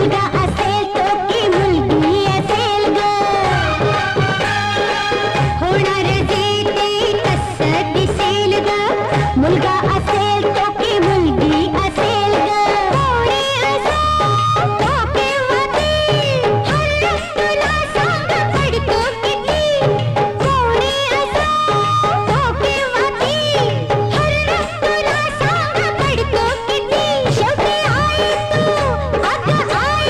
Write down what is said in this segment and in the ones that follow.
मुलगा असेल तो की मुलगी असेल ग होणार जे ते तसं दिसेल ग मुलगा असेल तो की मुलगी असेल ग कोणी असो तो किंवा ती हर तुला सांग पडतो किती कोणी असो तो किंवा ती हर तुला सांग पडतो किती शेवटी आई तू अगं आई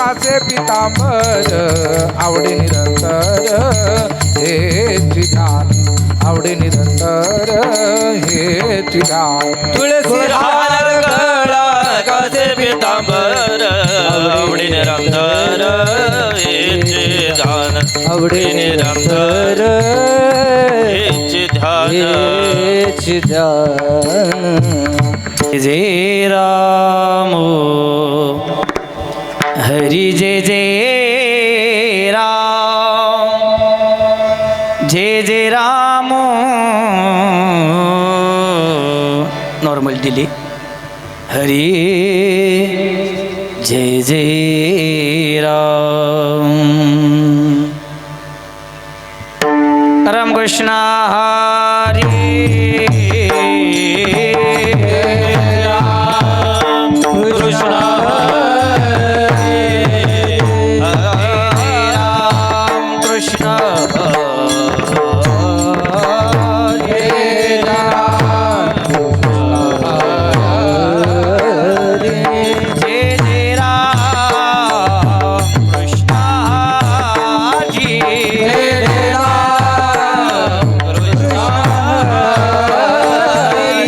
कासे पितांबर आवडे निरंतर हे ध्यान आवडे निरंतर हे ध्यान तुळसी हार गळा कासे पितांबर आवडी निरंतर हेचे ध्यान आवडे निरंतर हेचे ध्यान हेच ध्यान जय राम हरी जय जय राम जय जय राम नॉर्मल दिली हरी जय जय राम रामकृष्ण हरी कृष्ण राम कृष्ण जय जय राम कृष्ण जी जय राम कृष्ण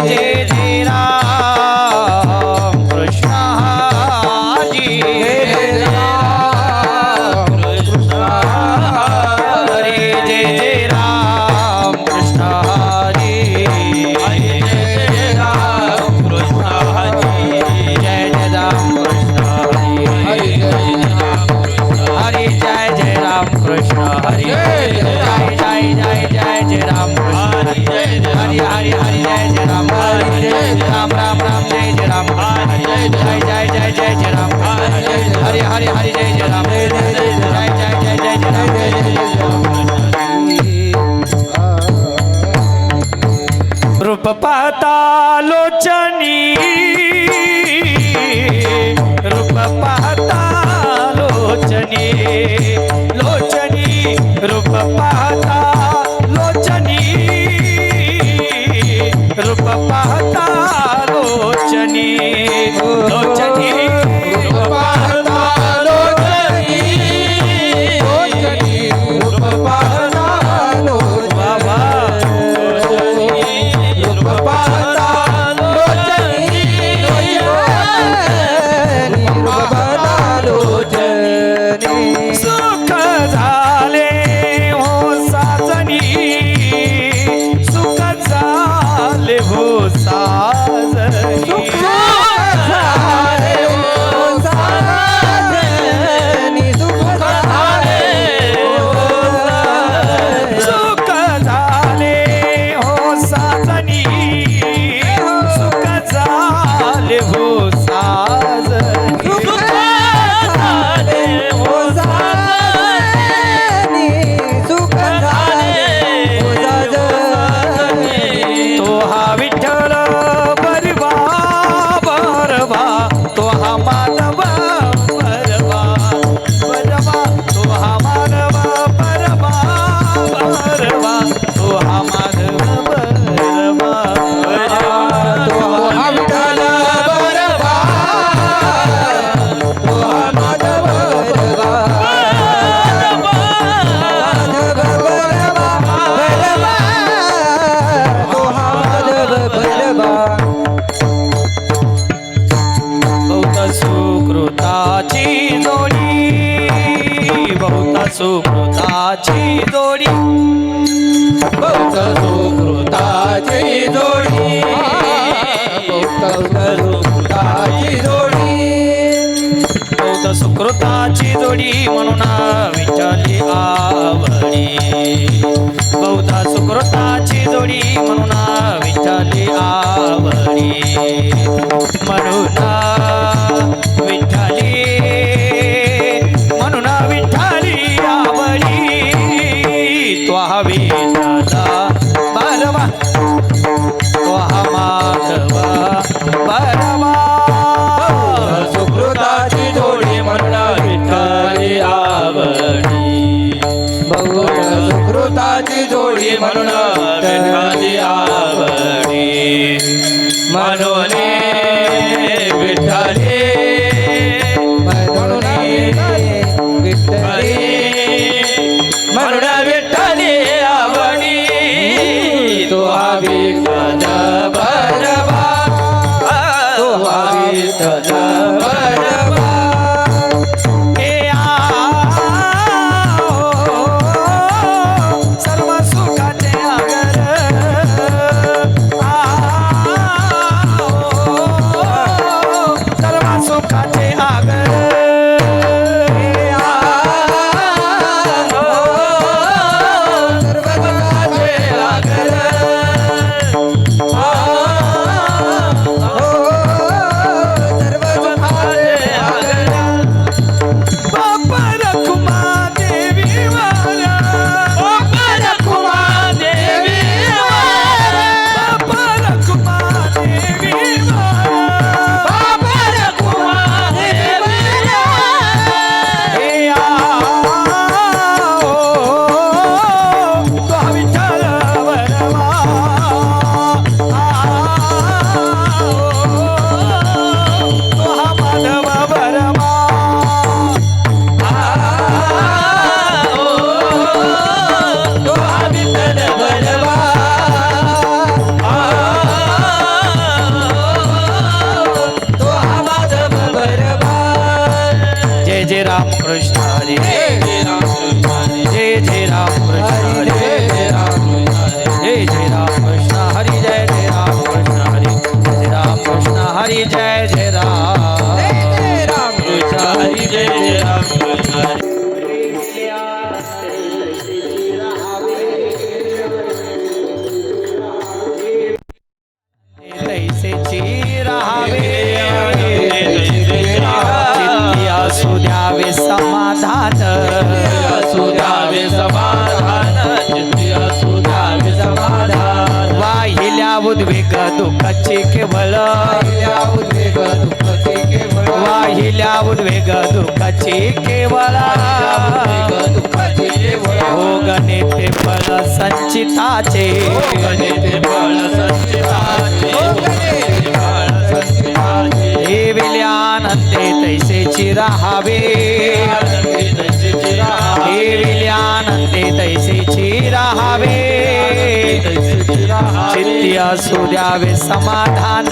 जय जय राम कृष्ण जी जय राम कृष्ण हरे जय जय राम कृष्ण हरे जय राम कृष्ण हरी जय जय राम कृष्ण हरे हरे जय जय राम कृष्ण हरे जय जय जय जय जय राम कृष्ण हरे हरे हरे हरे जय जय राम हरे राम राम राम जय जय राम हरे जय जय जय जय जय राम हरे हरे हरे जय जय राम जय जय जय जय जय राम रूप पाहता लोचनी रूप पाहता लोचनी लोचनी रूप पाहता लोचनी रूप पाहता लोचनी लोचनी रूप पाहता लोचनी रूप पाहता बाबा रूप पाहता सुख झाले हो साजनी सुख झाले हो साजनी सुख झाले हो साजनी सुख झाले हो साजनी तो हा विठ्ठल बरवा बरवा तो हा माधव बरवा बरवा तो हा माधव बरवा बरवा तो हा माधव बरवा बरवा विठ्ठल बरवा तो हा माधव बरवा बहुत सुकृताची जोडी बहुत सुकृताची जोडी बहुत सुकृताची जोडी बहुत सुकृताची जोडी बहुत सुकृताची जोडी म्हणून विठ्ठली आवडी बहुत सुकृताची जोडी म्हणून विठ्ठली आवडी म्हणून विठ्ठली म्हणून विठ्ठली आवडी तो हा विठ्ठला बरवा तो हा माधवा बरवा सुकृताची जोडी म्हणून विठ्ठली आवडी बहुत सुकृताची जोडी म्हणून विठ्ठली आवडी म्हणून विठ्ठली म्हणून हरी जय राम कृष्ण हरी जय जय राम कृष्ण हरी जय राम जय जय राम कृष्ण हरी जय जय राम कृष्ण हरी जय राम कृष्ण हरी जय जय राम कृष्ण हरी जय जय राम कृष्ण हरी तैसेची राहावे चित्ती असू द्यावे समाधान सुधावे समाधान चित्ती सुधावे समाधान वाहिल्या उद्वेग दुःखाची केवळ वाहिल्या उद्वेग दुःखाची केवळ भोगणे ते फळ संचिताचे गणिते फळ संचिताचे फळ संचिताचे हे विल्यानंदे तैसेची राहावे हे विल्यानंदे तैसेची राहावे चित्ती असू द्यावे समाधान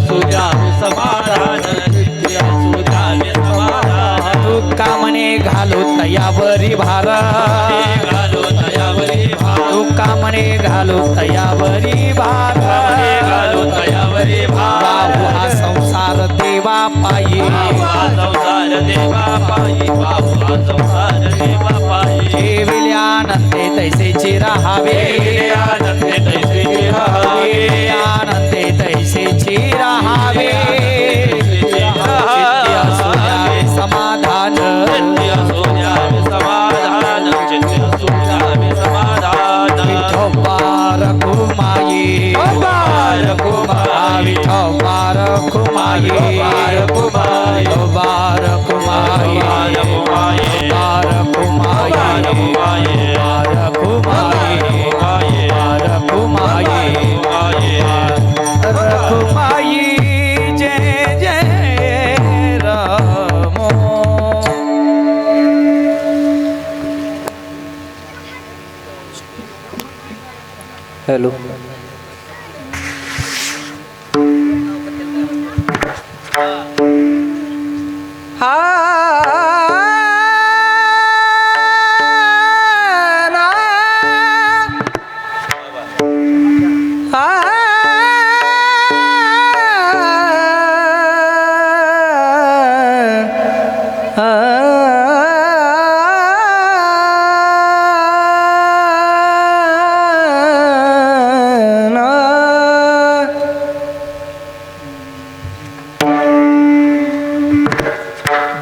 सुधावे समाधान चित्ती सुधावे समाधान तुका म्हणे घालो तयावरी भार घालो तयावरी भार तुका म्हणे घालो तयावरी भार घालो तयावरी भार बाहू हा संसार देवा पायी संसार देवा पायी बाबू संसार देवा पायी हे विल्यानंदे तैसेची राहावे आनंदे तैसे हे आनंदे तैसेची राहावे चित्ती असू द्यावे समाधान सोन्यावे समाधान चित्त सोन्यावे समाधान विठोबार कुमाई बार कुमार विठोबार कुमाई बार कुमार बार कुमाई बार कुमार बार कुमाई बार कुमाई बार कुमाई रखुमाई जय जय राम हॅलो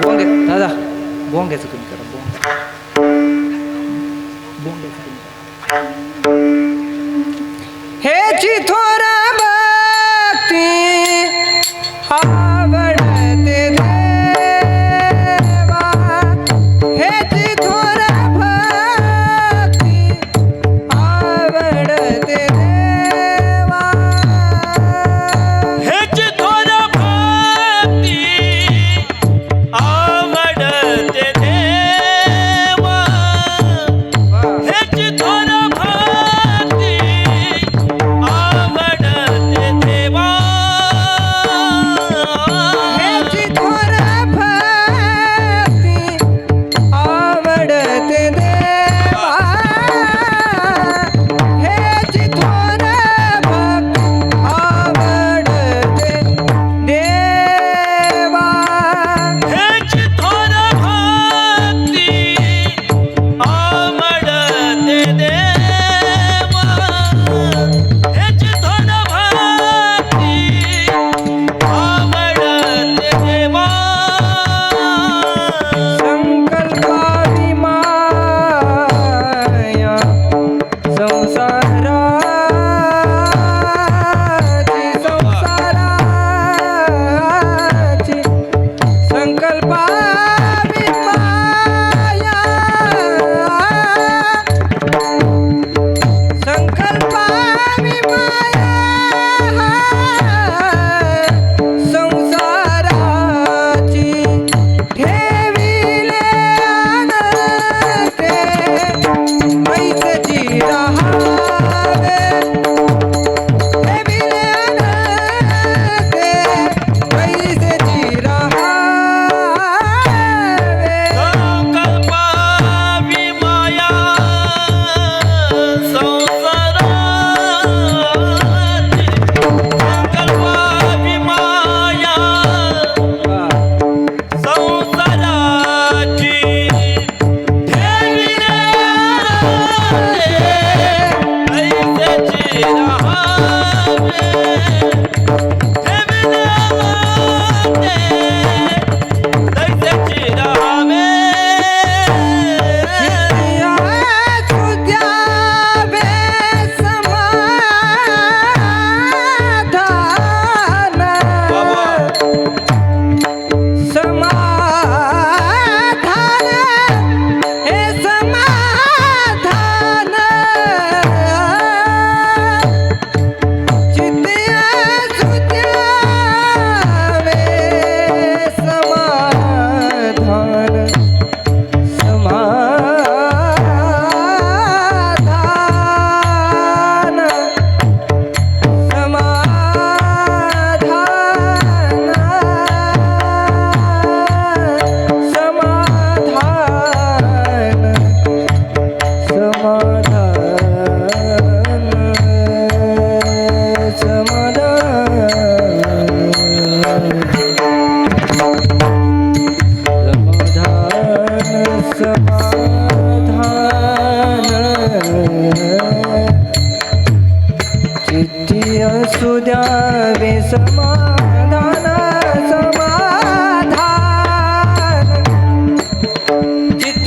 बोंगे दादा बोंग्याचं कमी करा बोंग्याचं कमी करा हे थोर भक्ती आवडते देवा हे थोर भक्ती आवडते देवा हेच थोर भक्ती आवडते देवा हेच थोर भक्ती आवडते देवा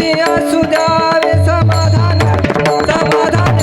तेथे असू द्यावे समाधान समाधान समाधान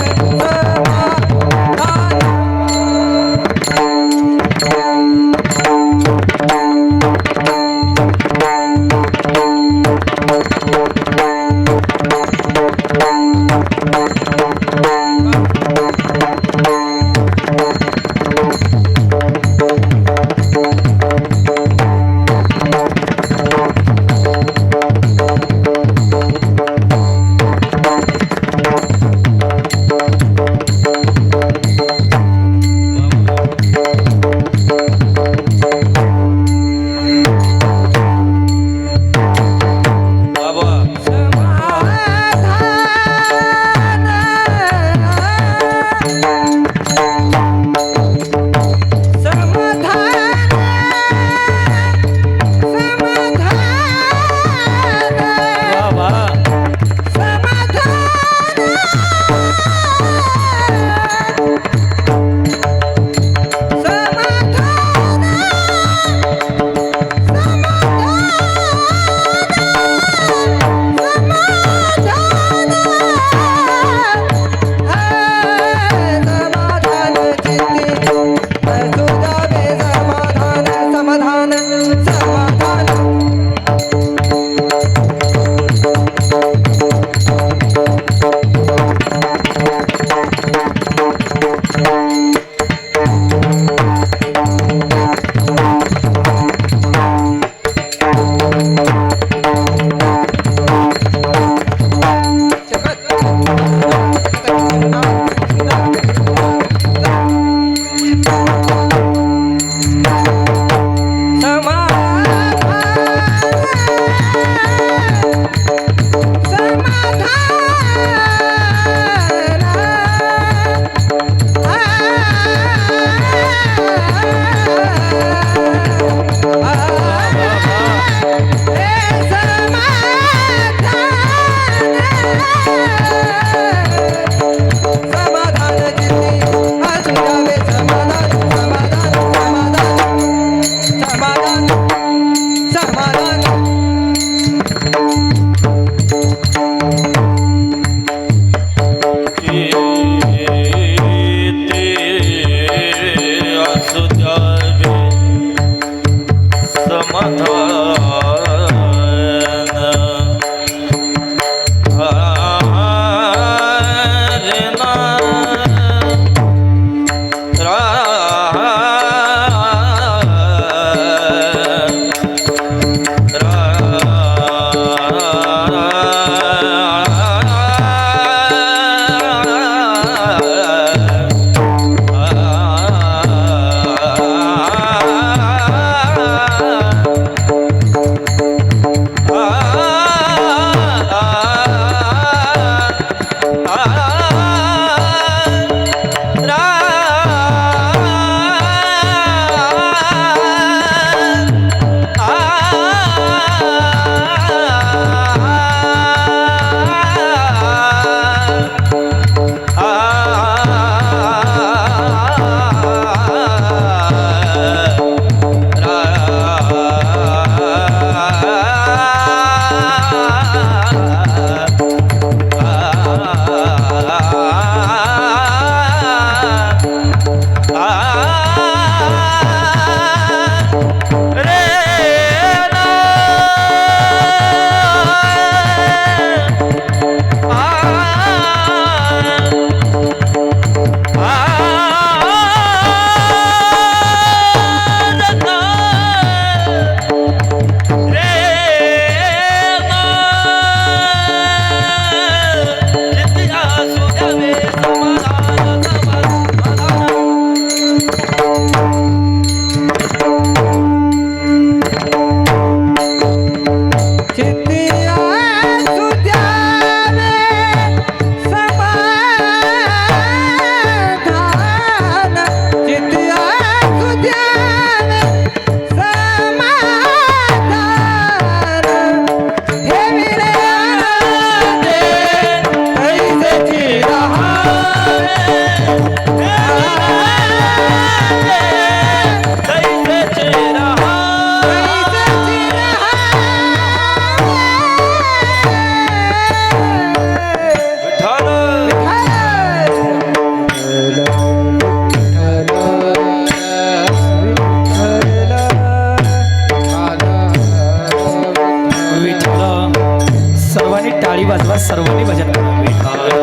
सर्वांनी टाळी वाजवा सर्वांनी भजन करा विठ्ठल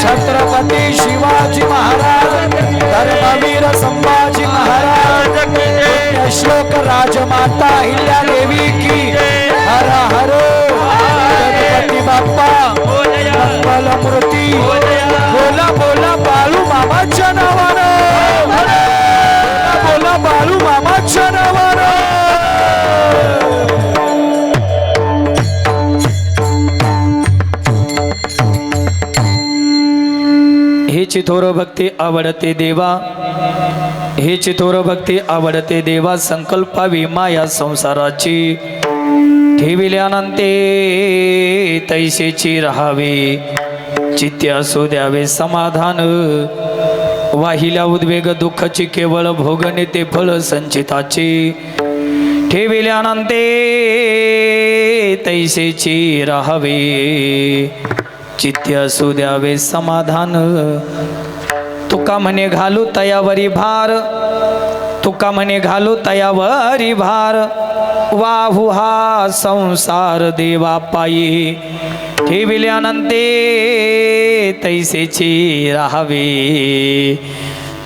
छत्रपती शिवाजी महाराज धर्मवीर संभाजी महाराज श्लोक राजमाता अहिल्या देवी की हर हर गणपती बाप्पा मंगल मूर्ती बोला बोला बाळू मामाच्या नावानं बोला बाळू मामाच्या नावानं हे चिथोर भक्ती आवडते देवा हे चिथोर भक्ती आवडते देवा संकल्पावी माया संसाराची ठेविल्यानंते तैसेची राहावे चित्ते असू द्यावे समाधान वाहिल्या उद्वेग दुःखाची केवळ भोगणे ते फळ संचिताची ठेविल्यानंते तैसेची राहावे चित्ते असू द्यावे समाधान तुका म्हणे घालू तयावरी भार तुका म्हणे घालू तयावरी भार वाहू हा संसार देवा पायी ठेविल्यानंते तैसेची राहावे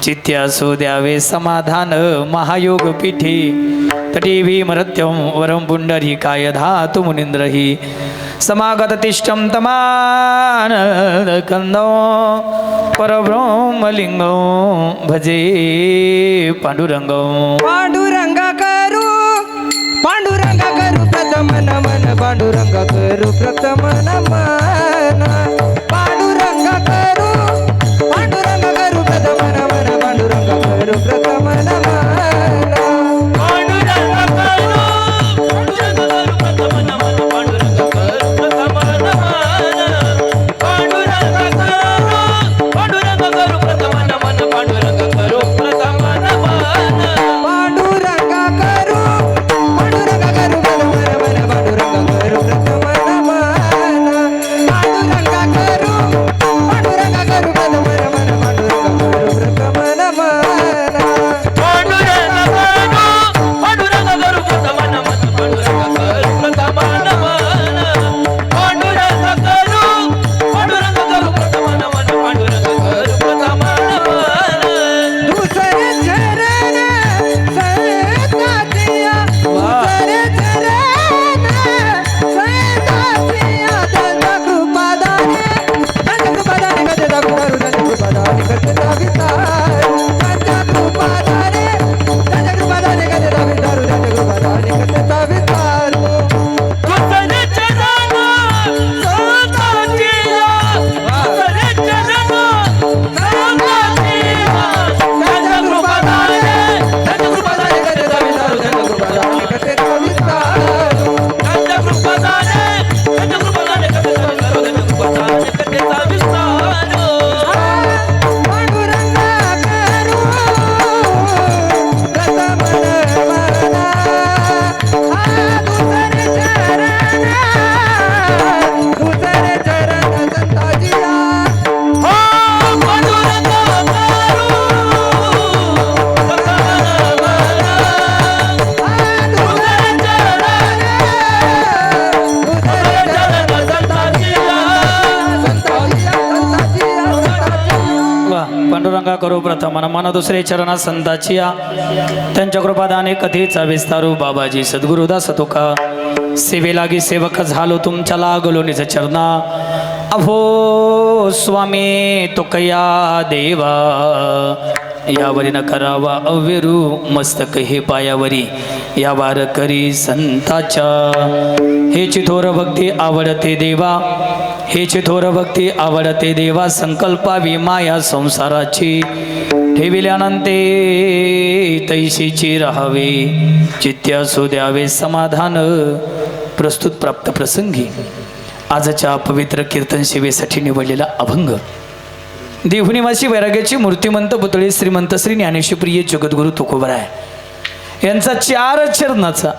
चित्ते असू द्यावे समाधान महायोग पीठी तटी भीमरत्यं वरं पुंडरीकाय धातु मुनींद्रहि समागत तिष्ठं तमानकन्दं परब्रह्मलिङ्गं भजे पांडुरंगं पांडुरंग करू प्रथम नमन पांडुरंग करू प्रथम नमन पांडुरंग करू प्रथम नमन पांडुरंग करू प्रथम नमन करू प्रथम मन दुसरे चरण संताची या त्यांच्या कृपादाने कथेचा विस्तारू बाबाजी सद्गुरुदास तुका सेवे लागी सेवक झालो तुमच्या लागलो निज चरणा अभो स्वामी तुकया देवा यावरी न करावा अविरू मस्तक हे पायावरी या वारकरी संताच्या हे चिथोर भक्ती आवडते देवा हे चिथोर भक्ती आवडते देवा संकल्पावी माया संसाराची ठेविल्यानंते तैशीची राहावे चित्त असू द्यावे समाधान प्रस्तुत प्राप्त प्रसंगी आजच्या पवित्र कीर्तन सेवेसाठी निवडलेला अभंग देहुनिवासी वैराग्याची मूर्तिमंत पुतळे श्रीमंत श्री ज्ञानेश्वप्रिय जगद्गुरु तुकोबराय यांचा 4 चरणाचा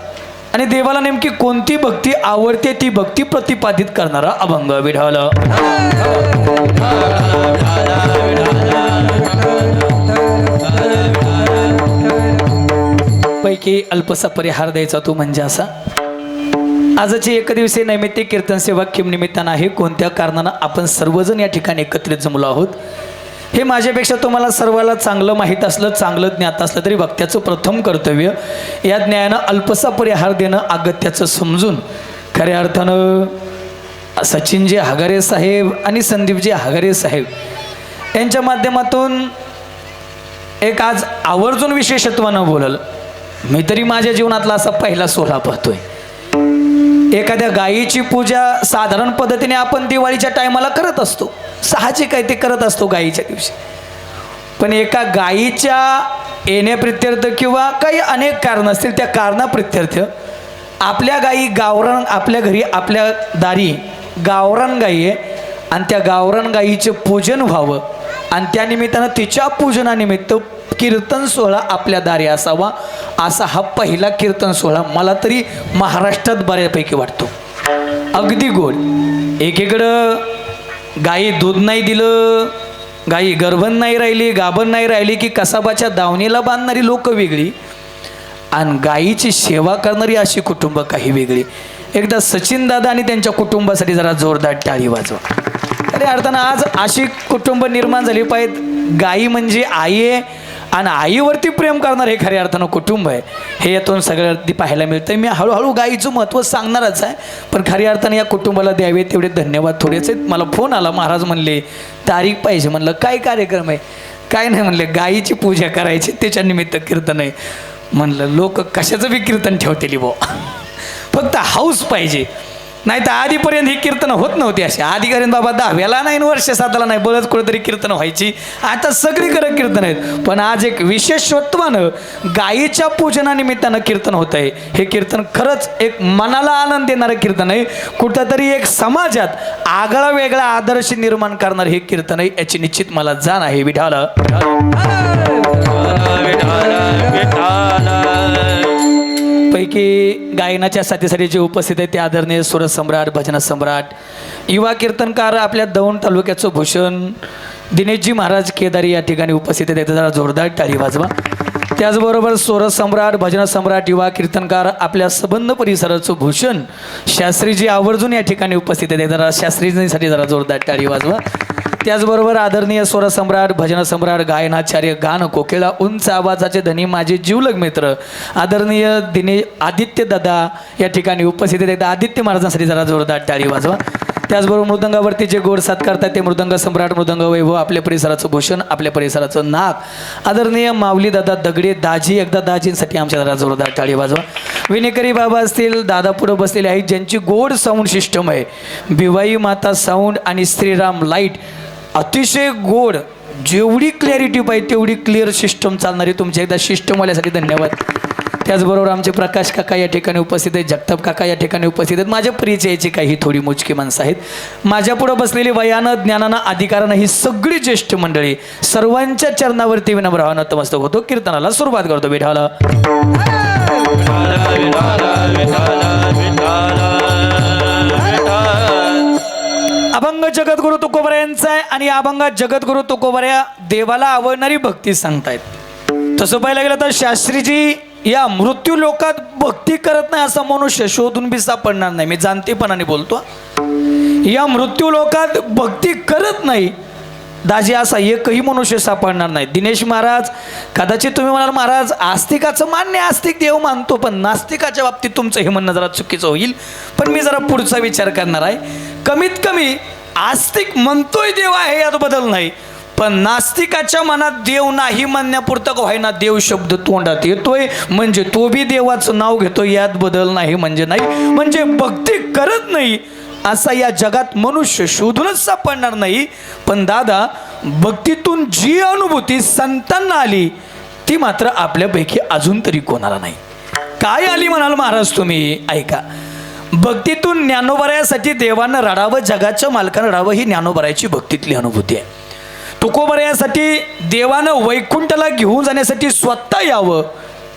आणि देवाला नेमकी कोणती भक्ती आवडते ती भक्ती प्रतिपादित करणारा अभंग विढाल पैकी अल्पसा परिहार द्यायचा तो म्हणजे असा आजची एकदिवसीय नैमित्तिक कीर्तन सेवा किम निमित्तानं आहे कोणत्या कारणानं आपण सर्वजण या ठिकाणी एकत्रित जमलो आहोत हे माझ्यापेक्षा तुम्हाला सर्वाला चांगलं माहीत असलं चांगलं ज्ञात असलं तरी वक्त्याचं प्रथम कर्तव्य या ज्ञानानं अल्पसा परिहार देणं अगत्याचं समजून खऱ्या अर्थानं सचिनजी हगारे साहेब आणि संदीपजी हगारे साहेब यांच्या माध्यमातून एक आज आवर्जून विशेषत्वानं बोलल मी तरी माझ्या जीवनातला असा पहिला सोहळा पाहतोय एखाद्या गायीची पूजा साधारण पद्धतीने आपण दिवाळीच्या टायमाला करत असतो साहजिक आहे ते करत असतो गायीच्या दिवशी पण एका गायीच्या येण्याप्रित्यर्थ किंवा काही अनेक कारण असतील त्या कारणाप्रित्यर्थ आपल्या गायी गावरान आपल्या घरी आपल्या दारी गावरान गायी आहे आणि त्या गावरान गायीचं पूजन व्हावं आणि त्या निमित्तानं तिच्या पूजनानिमित्त कीर्तन सोहळा आपल्या दारी असावा असा हा पहिला कीर्तन सोहळा मला तरी महाराष्ट्रात बऱ्यापैकी वाटतो अगदी गोड एकीकडं गायी दूध नाही दिलं गायी गर्भण नाही राहिली गाभण नाही राहिली की कसाबाच्या दावणीला बांधणारी लोक वेगळी आणि गायीची सेवा करणारी अशी कुटुंब काही वेगळी एकदा सचिन दादा आणि त्यांच्या कुटुंबासाठी जरा जोरदार टाळी वाजवा अरे अर्थानं आज अशी कुटुंब निर्माण झाली पाहिजेत गायी म्हणजे आई आहे आणि आईवरती प्रेम करणार हे खऱ्या अर्थानं कुटुंब आहे हे यातून सगळ्यांनी पाहायला मिळतं मी हळूहळू गायीचं महत्त्व सांगणारच आहे पण खऱ्या अर्थानं या कुटुंबाला द्यावे तेवढे धन्यवाद थोडेच आहेत मला फोन आला महाराज म्हणले तारीख पाहिजे म्हणलं काय कार्यक्रम आहे काय नाही म्हणले गायीची पूजा करायची त्याच्या निमित्त कीर्तन आहे म्हणलं लोक कशाचं बी कीर्तन ठेवतेली बुवा फक्त हाऊस पाहिजे नाही तर आधीपर्यंत ही कीर्तनं होत नव्हती अशी आधीपर्यंत बाबा 10व्याला नाही वर्ष 7ला नाही बरंच कुठेतरी कीर्तनं व्हायची आता सगळीकडे कीर्तन आहेत पण आज एक विशेषत्वानं गायीच्या पूजनानिमित्तानं कीर्तन होत आहे हे कीर्तन खरंच एक मनाला आनंद देणारं कीर्तन आहे कुठंतरी एक समाजात आगळा वेगळा आदर्श निर्माण करणारं हे कीर्तन आहे याची निश्चित मला जाण आहे विठाल पैकी गायनाच्या साथीसाठी जे उपस्थित आहे ते आदरणीय सुरसम्राट भजन सम्राट युवा कीर्तनकार आपल्या दौंड तालुक्याचं भूषण दिनेशजी महाराज केदारी या ठिकाणी उपस्थित आहेत जरा जोरदार टाळी वाजवा त्याचबरोबर सुरसम्राट भजन सम्राट युवा कीर्तनकार आपल्या संबंध परिसराचं भूषण शास्त्रीजी आवर्जून या ठिकाणी उपस्थित आहेत जरा शास्त्रीजीसाठी जरा जोरदार टाळी वाजवा त्याचबरोबर आदरणीय स्वरसम्राट भजन सम्राट गायनाचार्य गान कोकिळा उंच आवाजाचे धनी माझे जीवलग मित्र आदरणीय आदित्य दादा या ठिकाणी उपस्थित आहेत आदित्य महाराजांसाठी जरा जोरदार टाळी वाजवा त्याचबरोबर मृदंगावरती जे गोड साथ करतात ते मृदंग सम्राट मृदंग वैभव आपल्या परिसराचं भूषण आपल्या परिसराचं नाक आदरणीय माऊली दादा दगडे दाजी एकदा दाजींसाठी आमच्या जरा जोरदार टाळी वाजवा विनेकरी बाबा असतील दादा पुढं बसलेले आहेत ज्यांची गोड साऊंड सिस्टम आहे भिवाई माता साऊंड आणि श्रीराम लाईट अतिशय गोड जेवढी क्लॅरिटी पाहिजे तेवढी क्लिअर सिस्टम चालणारी तुमच्या एकदा सिस्टमवाल्यासाठी धन्यवाद त्याचबरोबर आमचे प्रकाश काका या ठिकाणी उपस्थित आहेत जगताप काका या ठिकाणी उपस्थित आहेत माझ्या परिचयाची काही थोडी मोजकी माणसं आहेत माझ्या पुढं बसलेली वयानं ज्ञानानं अधिकारानं ही सगळी ज्येष्ठ मंडळी सर्वांच्या चरणावरती विनम्र नतमस्तक होतो कीर्तनाला सुरुवात करतो विठाला अभंग जगद्गुरु तुकोबरा यांचा आहे आणि अभंगात जगद्गुरु तुकोबरा देवाला आवडणारी भक्ती सांगतायत तसं पाहायला गेलं तर शास्त्रीजी या मृत्यू लोकात भक्ती करत नाही असा मनुष्य शोधून बी सापडणार नाही मी जाणतेपणाने बोलतो या मृत्यू लोकात भक्ती करत नाही दाजी असा एकही मनुष्य सापडणार नाही. दिनेश महाराज कदाचित तुम्ही म्हणाल महाराज आस्तिकाचं मान्य, आस्तिक देव मानतो, पण नास्तिकाच्या बाबतीत तुमचं हे म्हणणं जरा चुकीचं होईल. पण मी जरा पुढचा विचार करणार आहे. कमीत कमी आस्तिक म्हणतोय देव आहे यात बदल नाही, पण नास्तिकाच्या मनात देव नाही म्हणण्यापुरतं का व्हायना देव शब्द तोंडात येतोय म्हणजे तो बी देवाचं नाव घेतोय यात बदल नाही म्हणजे नाही. म्हणजे भक्ती करत नाही असा या जगात मनुष्य शोधूनच सापडणार नाही. पण दादा भक्तीतून जी अनुभूती संतांना आली ती मात्र आपल्यापैकी अजून तरी कोणाला नाही. काय आली म्हणाल महाराज तुम्ही? ऐका. भक्तीतून ज्ञानोबरायासाठी देवानं रडावं, जगाच्या मालकानं रडावं, ही ज्ञानोबरायाची भक्तीतली अनुभूती आहे. तुकोबरायासाठी देवानं वैकुंठाला घेऊन जाण्यासाठी स्वतः यावं,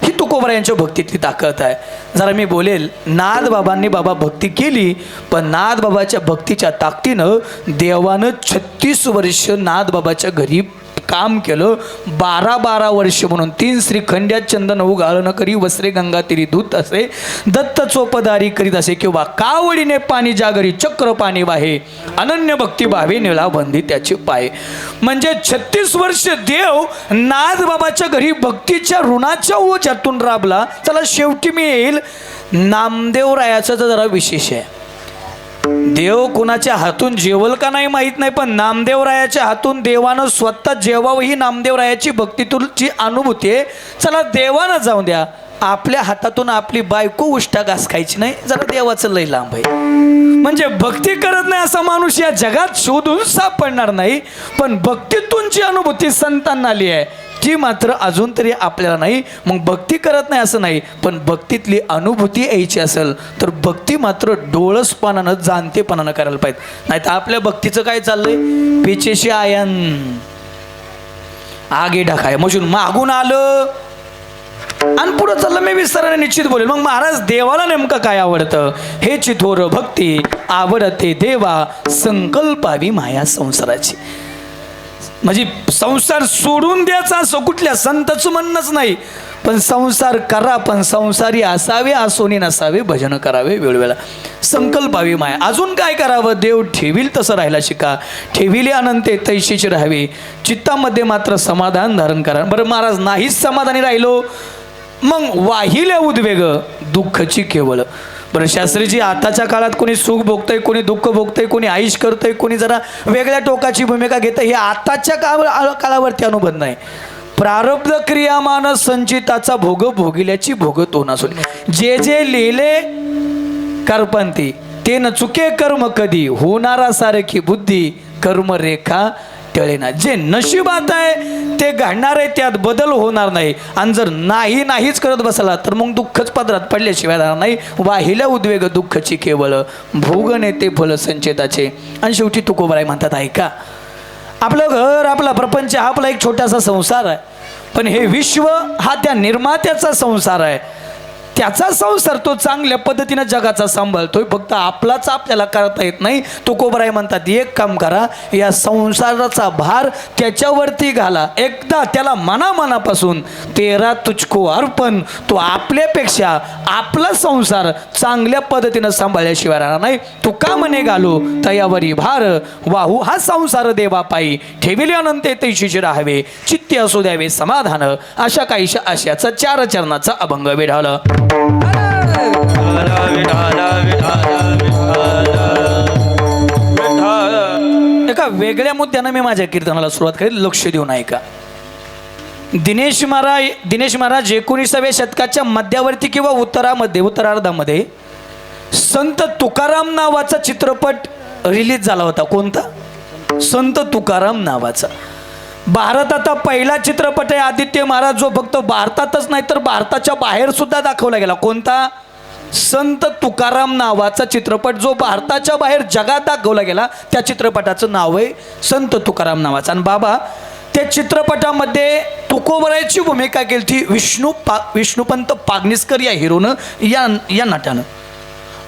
ही तुकोबरायांच्या भक्तीतली ताकद आहे. जरा मी बोलेल, नाथबाबांनी बाबा भक्ती केली, पण नाथबाबाच्या भक्तीच्या ताकदीनं देवानं 36 वर्ष नाथबाबाच्या घरी काम केलं. 12 वर्ष म्हणून 3 श्रीखंड्यात चंदन उगाळण करी, वस्त्रे गंगा तिरी दूत असे, दत्त चोपदारी करीत असे, किंवा कावडीने पाणी जागरी, चक्र पाणी वाहे, अनन्य भक्ती भावे निळा बंदी त्याचे पाय. म्हणजे 36 वर्ष देव नाथबाबाच्या घरी भक्तीच्या ऋणाच्या ओझ्यातून राबला. चला शेवटी मी येईल नामदेवरायाचा जरा विशेष आहे. देव कुणाच्या हातून जेवल का नाही माहीत नाही, पण नामदेवरायाच्या हातून देवानं स्वतः जेवावं ही नामदेवरायाची भक्तीतूनची अनुभूती आहे. चला देवानं जाऊ द्या, आपल्या हातातून आपली बायको उष्टा घास खायची नाही, जरा देवाचं लय लांब आहे. म्हणजे भक्ती करत नाही असा माणूस या जगात शोधून सापडणार नाही, पण भक्तीतूनची अनुभूती संतांना आली आहे ती मात्र अजून तरी आपल्याला नाही. मग भक्ती करत नाही असं नाही, पण भक्तीतली अनुभूती यायची असेल तर भक्ती मात्र डोळसपणानं जाणतेपणानं करायला पाहिजे. नाही तर आपल्या भक्तीचं काय चाललंय, पेचेशी आयन आगे ढाकाय मजून मागून आलं आणि पुढं चाललं. मी विस्ताराने निश्चित बोलेल. मग महाराज देवाला नेमकं काय आवडतं? हे चिथोर भक्ती आवडते देवा, संकल्पावी माया संसाराची. म्हणजे संसार सोडून द्यायचा असं कुठल्या संताचं म्हणणंच नाही, पण संसार करा, पण संसारी असावे, असोनी नसावे, भजन करावे वेळवेळा. संकल्पावी माया. अजून काय करावं? देव ठेवील तसं राहायला शिका, ठेविले अनंते तैशीचे राहावे, चित्तामध्ये मात्र समाधान धारण करा. बरं महाराज नाहीच समाधानी राहिलो, मग वाहिले उद्वेग दुःखची केवळ. बरं शास्त्रीजी, आताच्या काळात कोणी सुख भोगतंय, कोणी दुःख भोगतंय, कोणी आयुष करतंय, कोणी जरा वेगळ्या टोकाची भूमिका घेतं, हे आताच्या काळावरती अनुभव नाही. प्रारब्ध क्रियामान संचिताचा भोग भोगिल्याची भोगतो नसून, जे जे लिहिले कर्पंती ते न चुके कर्म कधी, होणारा सारखी बुद्धी कर्म रेखा टळेना. जे नशिबात आहे ते घडणार आहे, त्यात बदल होणार नाही. आणि जर नाहीच करत बसला तर मग दुःखच पदरात पडल्याशिवाय राहणार नाही. वाहिल्या उद्वेग दुःखची केवळ, भोग नेते फल संचेताचे. आणि शेवटी तुकोबाराय म्हणतात, ऐका, आपलं घर, आपला प्रपंच, आपला एक छोटासा संसार आहे, पण हे विश्व हा त्या निर्मात्याचा संसार आहे. त्याचा संसार तो चांगल्या पद्धतीनं जगाचा सांभाळतोय, फक्त आपलाच आपल्याला करता येत नाही. तुकोबाराय म्हणतात, एक काम करा, या संसाराचा भार त्याच्यावरती घाला. एकदा त्याला मनापासून तेरा तुझको अर्पण, तो आपल्यापेक्षा आपला संसार चांगल्या पद्धतीनं सांभाळल्याशिवाय राहणार नाही. तू का मने घालू तयावरी भार, वाहू हा संसार देवा पायी, ठेविले अनंते तैशीचे राहावे, चित्ती असू द्यावे समाधान. अशा काहीशा आशयाचा 4 चरणाचा अभंग विढालं. एका वेगळ्या मुद्द्यानं मी माझ्या कीर्तनाला सुरुवात करेल, लक्ष देऊन ऐका. दिनेश महाराज 19व्या शतकाच्या मध्यावर्ती किंवा उत्तरार्धामध्ये संत तुकाराम नावाचा चित्रपट रिलीज झाला होता. कोणता? संत तुकाराम नावाचा. भारताचा पहिला चित्रपट आहे आदित्य महाराज, जो फक्त भारतातच नाही तर भारताच्या बाहेर सुद्धा दाखवला गेला. कोणता? संत तुकाराम नावाचा चित्रपट, जो भारताच्या बाहेर जगात दाखवला गेला. त्या चित्रपटाचं नाव आहे संत तुकाराम नावाचं. आणि बाबा त्या चित्रपटामध्ये तुकोबरायाची भूमिका केली ती विष्णुपंत पागनीसकर या हिरोनं, या नटानं.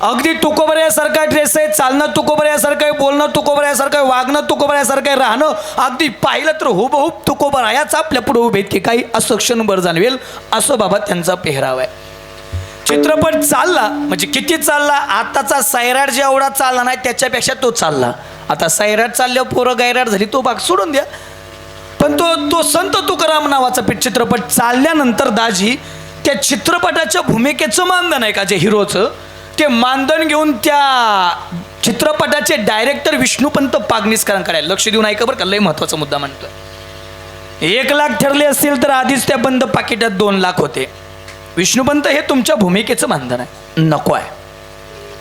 अगदी तुकोबरायासारखा ड्रेस आहे, चालणं तुकोबरायासारखं आहे, बोलणं तुकोबरायासारखं आहे, वागणं तुकोबरायासारखं आहे, राहणं अगदी पाहिलं तर हुबहूब तुकोबरायाच आपल्या पुढे उभे की काही असं क्षणभर जाणवेल असं बाबा त्यांचा पेहराव आहे. चित्रपट चालला म्हणजे किती चालला, आताचा सैराट जेवढा चालला नाही त्याच्यापेक्षा तो चालला. आता सैराट चालल्यावर पोरं गैराट झाली तो भाग सोडून द्या, पण तो संत तुकाराम नावाचा चित्रपट चालल्यानंतर दाजी त्या चित्रपटाच्या भूमिकेचं मानधन आहे का जे हिरोचं, ते मानधन घेऊन त्या चित्रपटाचे डायरेक्टर विष्णुपंत पागनीसकरांकडे लक्ष देऊन ऐका बरं का, लय महत्वाचा मुद्दा म्हणतोय. 1 लाख ठरले असतील तर आधीच त्या बंद पाकिटात 2 लाख होते. विष्णुपंत हे तुमच्या भूमिकेचं मानधन आहे, नको आहे.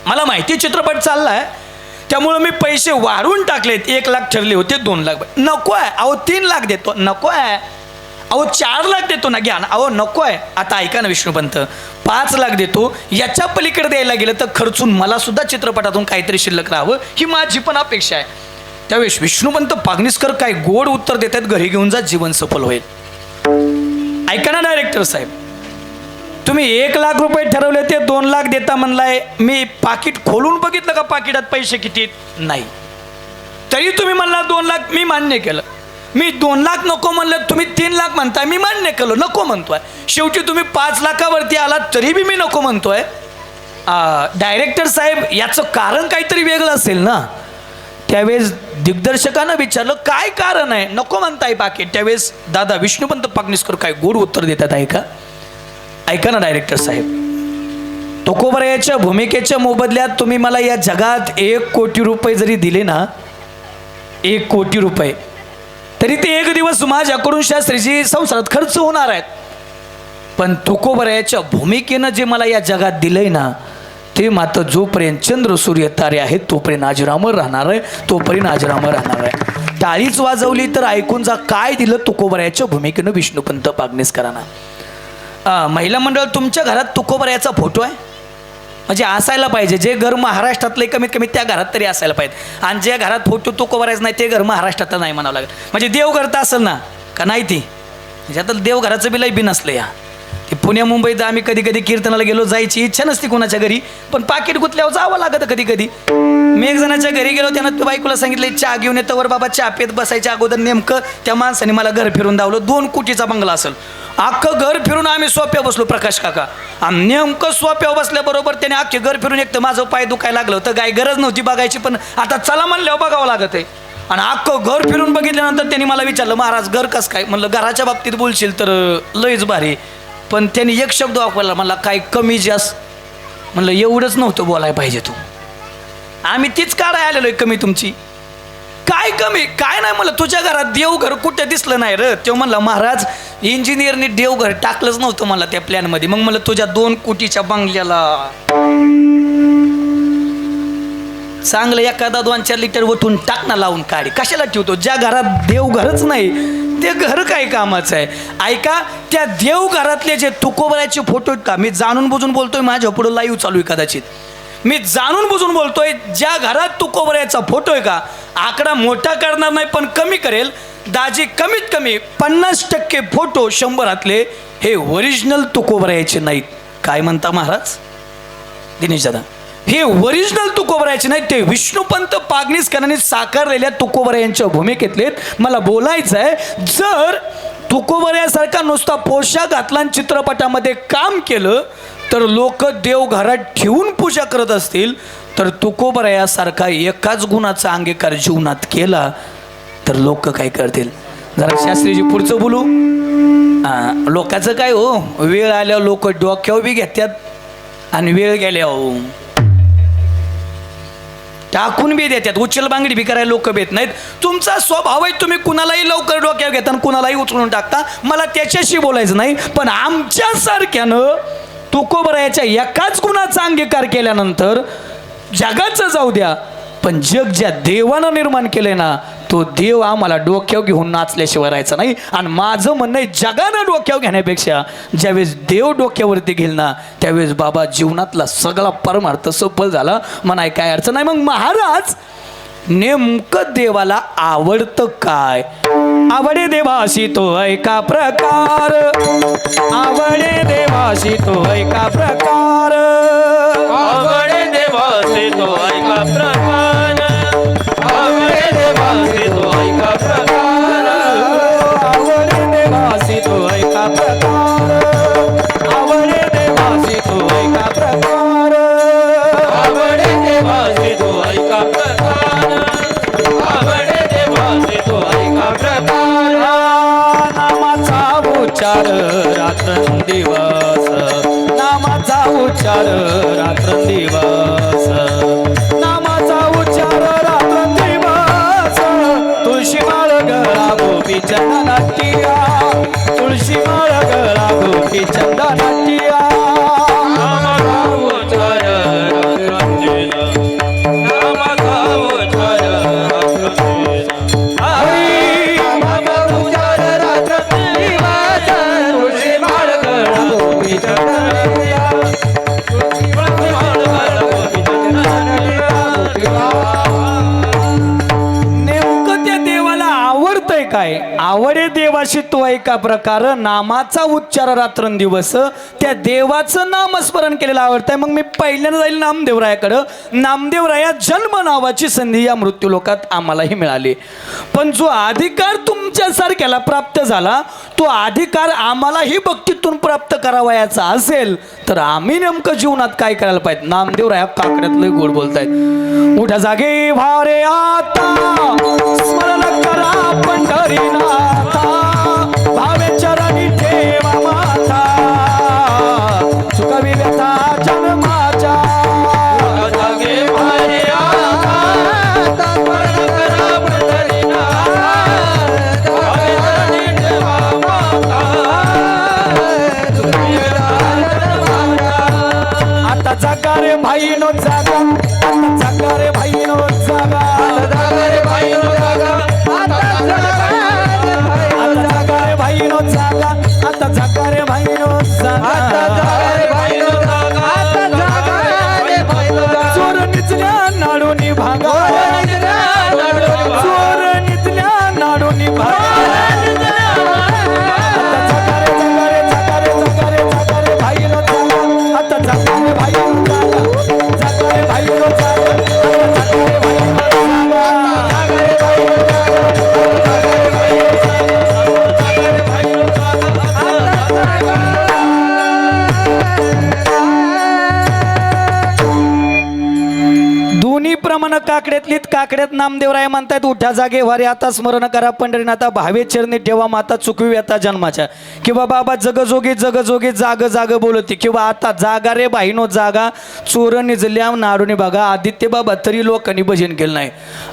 मला माहिती चित्रपट चाललाय त्यामुळं मी पैसे वाढवून टाकलेत. 1 लाख ठरले होते 2 लाख नको आहे. अहो 3 लाख देतो, नको आहे. अहो 4 लाख देतो ना, घ्या ना. अहो नको आहे. आता ऐका ना विष्णुपंत, 5 लाख देतो. याच्या पलीकडे द्यायला गेलं तर खर्चून मला सुद्धा चित्रपटातून काहीतरी शिल्लक राहावं ही माझी पण अपेक्षा आहे. त्यावेळेस विष्णुपंत पागनीसकर काय गोड उत्तर देतात, घरी घेऊन जा, जीवन सफल होईल. ऐका ना डायरेक्टर साहेब, तुम्ही 1 लाख रुपये ठरवले ते 2 लाख देता म्हणलाय. मी पाकिट खोलून बघितलं का पाकिटात पैसे किती नाही, तरी तुम्ही म्हणला 2 लाख. मी मान्य केलं. मी 2 लाख नको म्हणलं, तुम्ही 3 लाख म्हणताय, मी मान्य केलं, नको म्हणतोय. शेवटी तुम्ही 5 लाखावरती आलात तरी बी मी नको म्हणतोय. डायरेक्टर साहेब याचं कारण काहीतरी वेगळं असेल ना. त्यावेळेस दिग्दर्शकानं विचारलं काय कारण आहे, नको म्हणताय पाकिट. त्यावेळेस दादा विष्णुपंत पागनीसकर काय गोड उत्तर देतात ऐका. ऐका ना डायरेक्टर साहेब, तुकोबरायाच्या भूमिकेच्या मोबदल्यात तुम्ही मला या जगात 1 कोटी रुपये जरी दिले ना, 1 कोटी रुपये, तरी ते 1 दिवस माझ्याकडून शास्त्रीजी संसारात खर्च होणार आहेत. पण तुकोबरायाच्या भूमिकेनं जे मला या जगात दिलंय ना, ते मात्र जोपर्यंत चंद्र सूर्य तारे आहेत तोपर्यंत अजरामर राहणार आहे, तोपर्यंत अजरामर राहणार आहे. टाळीच वाजवली तर ऐकून जा काय दिलं तुकोबरायाच्या भूमिकेनं विष्णुपंत पागनीसकरांना. महिला मंडळ, तुमच्या घरात तुकोबरायाचा फोटो आहे? म्हणजे असायला पाहिजे. जे घर महाराष्ट्रातलं कमीत कमी त्या घरात तरी असायला पाहिजे. आणि ज्या घरात फोटो तुकोबरायचं नाही ते घर महाराष्ट्रातलं नाही म्हणावं लागेल. म्हणजे देवघर तर असेल ना का नाही ती, म्हणजे आता देवघराचं बिलही बी नसलं या. ते पुण्या मुंबईत आम्ही कधी कधी कीर्तनाला गेलो, जायची इच्छा नसती कोणाच्या घरी, पण पाकिट गुतल्यावर जावं लागतं कधी कधी. मी एक जणाच्या घरी गेलो, त्यानं त्या बायकोला सांगितलं चहा घेऊन येतं वर बाबा. चहा पेत बसायच्या अगोदर नेमकं त्या माणसाने मला घर फिरून दावलं. 2 कोटीचा बंगला असेल. अख्खं घर फिरून आम्ही सोप्या बसलो प्रकाश काका. आणि नेमकं सोप्या बसल्याबरोबर त्याने अख्खे घर फिरून एक तर माझं पाय दुखायला लागलं होतं. काय गरज नव्हती बघायची, पण आता चला म्हणल्यावर बघावं लागत आहे. आणि अख्खं घर फिरून बघितल्यानंतर त्यांनी मला विचारलं महाराज घर कसं काय. म्हणलं घराच्या बाबतीत बोलशील तर लयच भारी, पण त्यांनी एक शब्द वापरला, मला काय कमी जास्त. म्हणलं एवढंच नव्हतं बोलायला पाहिजे तू, आम्ही तीच काढाय आलेलो आहे कमी तुमची. काय कमी काय नाही. म्हणलं तुझ्या घरात देवघर कुठे दिसलं नाही र. तो म्हणला महाराज इंजिनियरने देवघर टाकलंच नव्हतं मला त्या प्लॅनमध्ये. मग म्हणलं तुझ्या 2 कोटीच्या बंगल्याला चांगलं एखादा 2-4 लिटर वटून टाकणं लावून काढी. कशाला ठेवतो? ज्या घरात देवघरच नाही ते घर काय कामाचं आहे. ऐका, त्या देवघरातले जे तुकोबरायाचे फोटो आहेत का, मी जाणून बुजून बोलतोय, माझ्या पुढं लाईव्ह चालू आहे कदाचित, मी जाणून बुजून बोलतोय. ज्या घरात तुकोबरायाचा फोटो आहे का, आकडा मोठा करणार नाही पण कमी करेल दाजी, कमीत कमी 50% फोटो 100रातले हे ओरिजिनल तुकोबरायाचे नाहीत. काय म्हणता महाराज दिनेश दादा? हे ओरिजिनल तुकोबरायाचे नाहीत, ते विष्णुपंत पागनीसकरांनी साकारलेल्या तुकोबरायांच्या भूमिकेतले. मला बोलायचं आहे, जर तुकोबरायासारखा नुसता पोशाख घातला चित्रपटामध्ये काम केलं तर लोक देवघरात ठेवून पूजा करत असतील, तर तुकोबरायासारखा एकाच गुणाचा अंगीकार जीवनात केला तर लोक काय करतील? जरा शास्त्रीजी पुढचं बोलू. लोकांचं काय हो, वेळ आल्यावर लोक डोक्यावर बी घेतात आणि वेळ गेल्यावर टाकून बी देतात. उचल बांगडी बी करायला लोक भेट नाहीत. तुमचा स्वभाव आहे, तुम्ही कुणालाही लवकर डोक्यावर घेता आणि कुणालाही उचलून टाकता. मला त्याच्याशी बोलायचं नाही, पण आमच्यासारख्यानं तुकोबरायाच्या एकाच गुणाचा अंगीकार केल्यानंतर जगाचं जाऊ द्या, पण जग ज्या देवानं निर्माण केलंय ना, तो देव आम्हाला डोक्यावर घेऊन नाचल्याशिवाय राहायचं नाही. आणि माझं म्हणणं आहे, जगानं डोक्यावर घेण्यापेक्षा ज्यावेळेस देव डोक्यावरती घेईल ना, त्यावेळेस बाबा जीवनातला सगळा परमार्थ सफल झाला म्हणाय काय अडचण नाही. मग महाराज नेमकं देवाला आवडतं काय? आवडे देवाशी तो ऐका प्रकार, आवडे देवाशी तो ऐका प्रकार, आवडे देवाचे तो ऐका प्रकार, आवडे देवाचे तो ऐका प्रकार, आवडे देवाशी तो ऐका प्रकार, आवडे देवाशी तो ऐका प्रकार, आवडे देवाचे तो ऐका प्रकार, रात्रंदिवस नामाचा उच्चार रात्रंदिवस नामाचा उच्चार रात्रंदिवस तुळशी माळ गळा गोपी चंदनाटिया तुळशी माळ गळा गोपी चंदनाटिया नेमकं त्या देवाला आवडतंय काय आवडे देवाशी तो एका प्रकार नामाचा उच्चार रात्रंदिवस त्या देवाचं नामस्मरण केलेलं आवडतंय मग मी पहिल्यांदा जाईल नामदेवरायाकडं नामदेवराया जन्म नावाची संधी या मृत्यूलोकात आम्हालाही मिळाली पण जो अधिकार तुमच्यासारख्याला प्राप्त झाला तो अधिकार आम्हालाही भक्तीतून प्राप्त करावयाचा असेल तर आम्ही नेमकं जीवनात काय करायला पाहिजे नामदेवराया काकड्यातलं गोड बोलतायत उठा जागे भारे आता स्मरण करा पंढरीनाथा भावे चरणी ठेवा माथा चुकवी व्यथा जन्माच्या जागे भारे आता स्मरण करा पंढरीनाथ भावे चरणी ठेवा माथा चुकवी व्यथा जन्माच्या आता जागा रे भाईनो जागा आता जागा रे भाईनो जागा जागा रे भाईनो जागा आता जागा रे भाईनो जागा आता जागा रे भाईनो जागा चोर निचल्या नाडूनी भागा चोर निचल्या नाडूनी भागा आता जागा रे जागा रे जागा रे जागा रे जागा रे भाईनो जागा आता जागा रे भाईनो जागा जागा रे भाईनो जागा आता जागा रे भाईनो दोन्ही प्रमाण काकड्यातलीत काकड्यात नामदेवराय म्हणतायत उठा जागे वारे आता स्मरण करा पंढरीनाथा भावे चरणी ठेवा माता चुकवी आता जन्माच्या किंवा बाबा जगजोगी जाग जाग बोलती किंवा आता जागा रे बाईनो जागा चोर निजल्या नाडूनी बघा आदित्य बाबा तरी लोकांनी भजन केलं नाही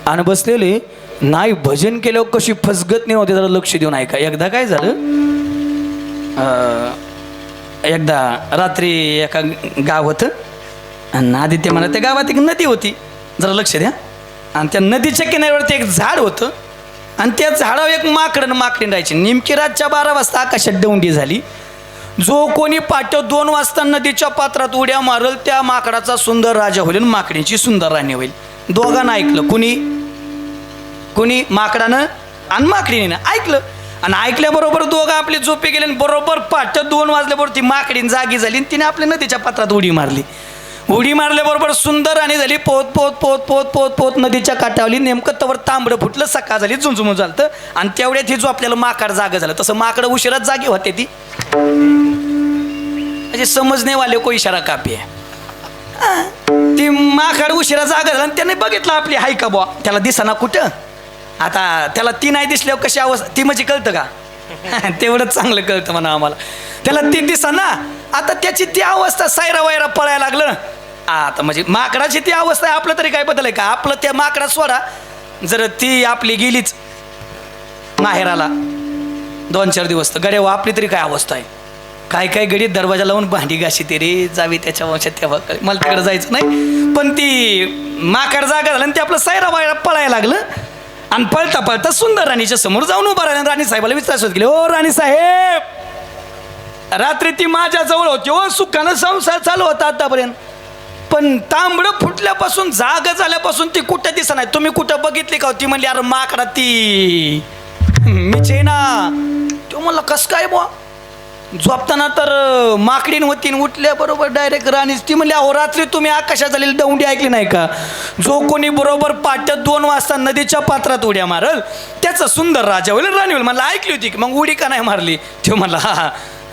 आणि बसलेले नाही भजन केल्यावर कशी फसगत नाही होते जरा लक्ष देऊन ऐका एकदा काय झालं एकदा रात्री एका गाव होतं आणि आदित्य म्हणा त्या गावात एक नदी होती जरा लक्ष द्या आणि त्या नदीच्या किनाऱ्यावरती एक झाड होतं आणि त्या झाडावर एक माकडं माकडीन राहायची नेमकी रातच्या 12 वाजता आकाशात दौंडी झाली जो कोणी पाट्य 2 वाजता नदीच्या पात्रात उड्या मारल त्या माकडाचा सुंदर राजा होईल आणि माकडीची सुंदर राणी होईल दोघांना ऐकलं कुणी माकडानं आणि माकडीने ऐकलं आणि ऐकल्याबरोबर दोघं आपली झोपे गेले आणि बरोबर पाट्य 2 वाजल्याबरोबर ती माकडीन जागी झाली आणि तिने आपल्या नदीच्या पात्रात उडी मारली उडी मारल्याबरोबर सुंदर राणी झाली पोत पोत पोत पोत पोत पोत नदीच्या काठावली नेमकं तवर तांबडं फुटलं सकाळ झाली झुंझुमू झालं आणि तेवढ्यात ही जो आपल्याला माकड जागा झालं तसं माकडं उशिराच जागी होते ती म्हणजे समजणेवाले को इशारा कापी आहे ती माकड उशिरा जागा झाला आणि त्याने बघितलं आपली हाय का बुवा त्याला दिसाना कुठं आता त्याला ती नाही दिसल्यावर कशी अवस्था ती म्हणजे कळतं का तेवढंच चांगलं कळतं म्हणा आम्हाला त्याला ती दिसाना आता त्याची ती अवस्था सायरा वायरा पळायला लागलं आता म्हणजे माकडाची ती अवस्था आहे आपलं तरी काय बदल आहे का आपलं त्या माकडा सोडा जर ती आपली गेलीच माहेराला 2-4 दिवस तर गड्या आपली तरी काय अवस्था आहे काय गडी दरवाजा लावून भांडी घाशी ते रे जावी त्याच्या वंशात तेव्हा मला तिकडे जायचं नाही पण ती माकड जागा झालं आणि ते आपलं सायरा वायरा पळायला लागलं आणि पळता पळता सुंदर राणीच्या समोर जाऊन उभा राहिला राणी साहेबाला विचारत गेले ओ राणी साहेब रात्री ती माझ्या जवळ होती ओ सुखानं संसार चालू होता आतापर्यंत पण तांबडं फुटल्यापासून जाग झाल्यापासून ती कुठं दिसत नाही तुम्ही कुठं बघितली का ती म्हणली अरे माकडा ती मीचे ना तो म्हणला कस काय बुवा झोपताना तर माकडीन होती उठल्याबरोबर डायरेक्ट राणीच ती म्हणली अहो रात्री तुम्ही आकाशात झालेली दौंडी ऐकली नाही का जो कोणी बरोबर पाट्यात 2 वाजता नदीच्या पात्रात उड्या मारल त्याचा सुंदर राजा होईल राणी होईल मला ऐकली होती की मग उडी का नाही मारली तो म्हणला हा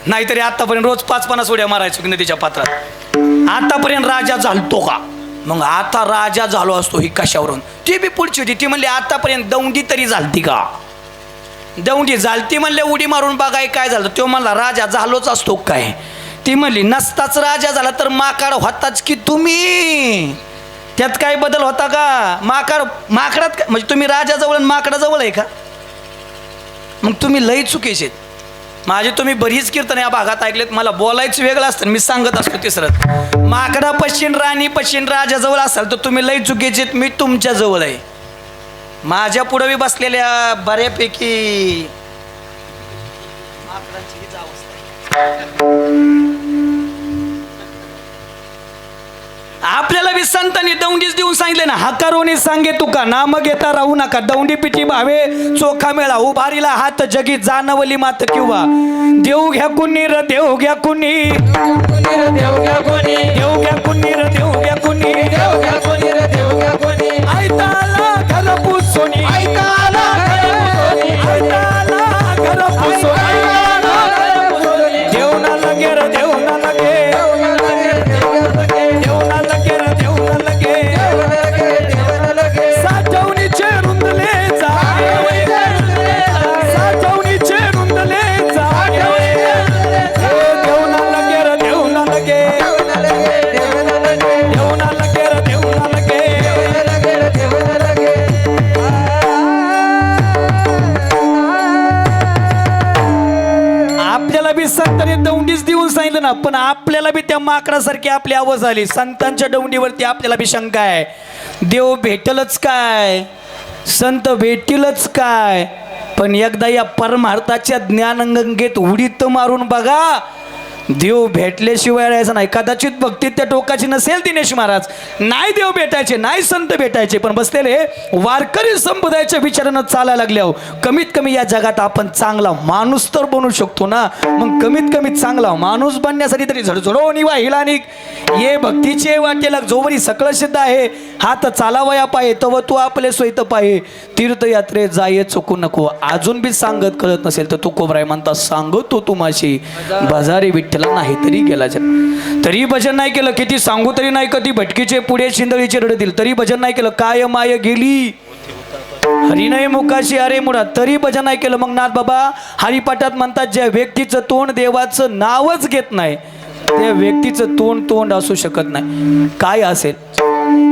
नाहीतरी आतापर्यंत रोज 5-50 उड्या मारायचो की नदीच्या पात्रात आतापर्यंत राजा झालतो का मग आता राजा झालो असतो ही कशावरून ती बी पुढची होती ती म्हणली आतापर्यंत दौंडी तरी झालती का दौंडी झालती म्हणले उडी मारून बघाय काय झालं. तो म्हणला राजा झालोच असतो काय. ती म्हणली नसताच राजा झाला तर माकाड होताच की तुम्ही. त्यात काय बदल होता का. माकडात म्हणजे तुम्ही राजाजवळ आणि माकडाजवळ आहे का. मग तुम्ही लई चुकीचे. माझे तुम्ही बरीच कीर्तन या भागात ऐकलेत. मला बोलायचं वेगळं असतं मी सांगत असतो तिसरं. माकडा पश्चिन राणी पश्चिन राजाजवळ असाल तर तुम्ही लई चुकीचे. मी तुमच्या जवळ आहे. माझ्या पुढे बी बसलेल्या बऱ्यापैकी माकडांची हीच अवस्था आहे. आपल्याला बी संतांनी दौंडीच देऊन सांगितले ना. हकारोनी सांगे तुका नाम घेता राहू नका. दौंडी पिठी भावे चोखा मेळा उभारीला हात जगी जाणवली मात किंवा. देऊ घ्या कुणी र देऊ घ्या कुणी. देऊ घ्या कुणी देऊ घ्या कुणी र देऊ घ्या कुणी. देऊ घ्या कुणी र देऊ घ्या कुणी. ऐताला घर पुसोनी. ऐताला घर पुसोनी. देऊ ना लगे र देऊ ना लगे. संतांनी दौंडीच देऊन सांगितलं ना. पण आपल्याला बी त्या माकडासारखी आपली आवाज आली. संतांच्या दौंडीवरती आपल्याला बी शंका आहे. देव भेटलच काय. संत भेटीलच काय. पण एकदा या परमार्थाच्या ज्ञानगंगेत उडी तर मारून बघा. देव भेटल्याशिवाय राहायचं नाही. कदाचित भक्ती त्या टोकाची नसेल दिनेश महाराज. नाही देव भेटायचे नाही संत भेटायचे. पण बसलेले वारकरी संप्रदायाच्या विचारानं चालायला लागल्यावर कमीत कमी या जगात आपण चांगला माणूस तर बनू शकतो ना. मग कमीत कमी चांगला माणूस बनण्यासाठी तरी झडझडो निवा हिलानिक ये भक्तीचे वाटेला जोवरी सकळ सिद्ध आहे. हात चालावया पाये तव तू आपले सोयत पाये. तीर्थयात्रे जाये चुकू नको. अजून बी सांगत कळत नसेल तर तू कोबराय म्हणता सांगतो तुम्हाशी बाजारी विठ्ठला नाही तरी गेला जन. तरी भजन नाही केलं. किती सांगू तरी नाही. कधी भटकीचे पुढे शिंदळीचे रडतील तरी भजन नाही केलं. काय माय गेली हरिनय मुखाशी अरे मुळा तरी भजन नाही केलं. मग नाथ बाबा हरिपाठात म्हणतात ज्या व्यक्तीचं तोंड देवाचं नावच घेत नाही त्या व्यक्तीचं तोंड असू शकत नाही. काय असेल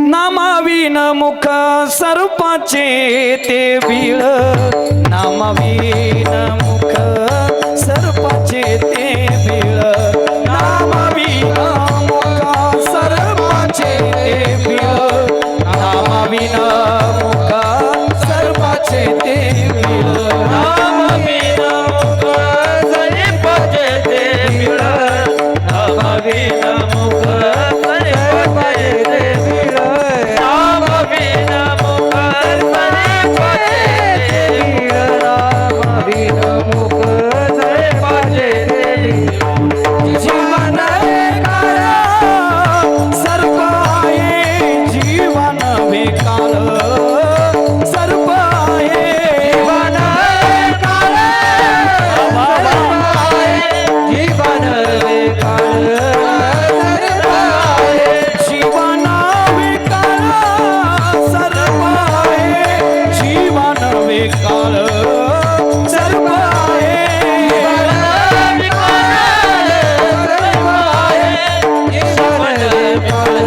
नामाविन मुख सर्पाचे ते बीळ. नामाविन मुख सर्पाचे ते बीळ. नामाविन मुख सर्पाचे ते बीळ. नामाविन मुख सर्पाचे ते बीळ. नामाविन मुख सर्पाचे ते बीळ. नामाविन मुख सर्पाचे ते बीळ. नामाविन मुख सर्पाचे ते बीळ. नामाविन मुख सर्पाचे ते बीळ. जीवन बेकार सर्प आहे. जीवन बेकार सर्प आहे. जीवन बेकार जीवन बेकार सर्प आहे. जीवन बेकार सर्प आहे. जीवन बेकार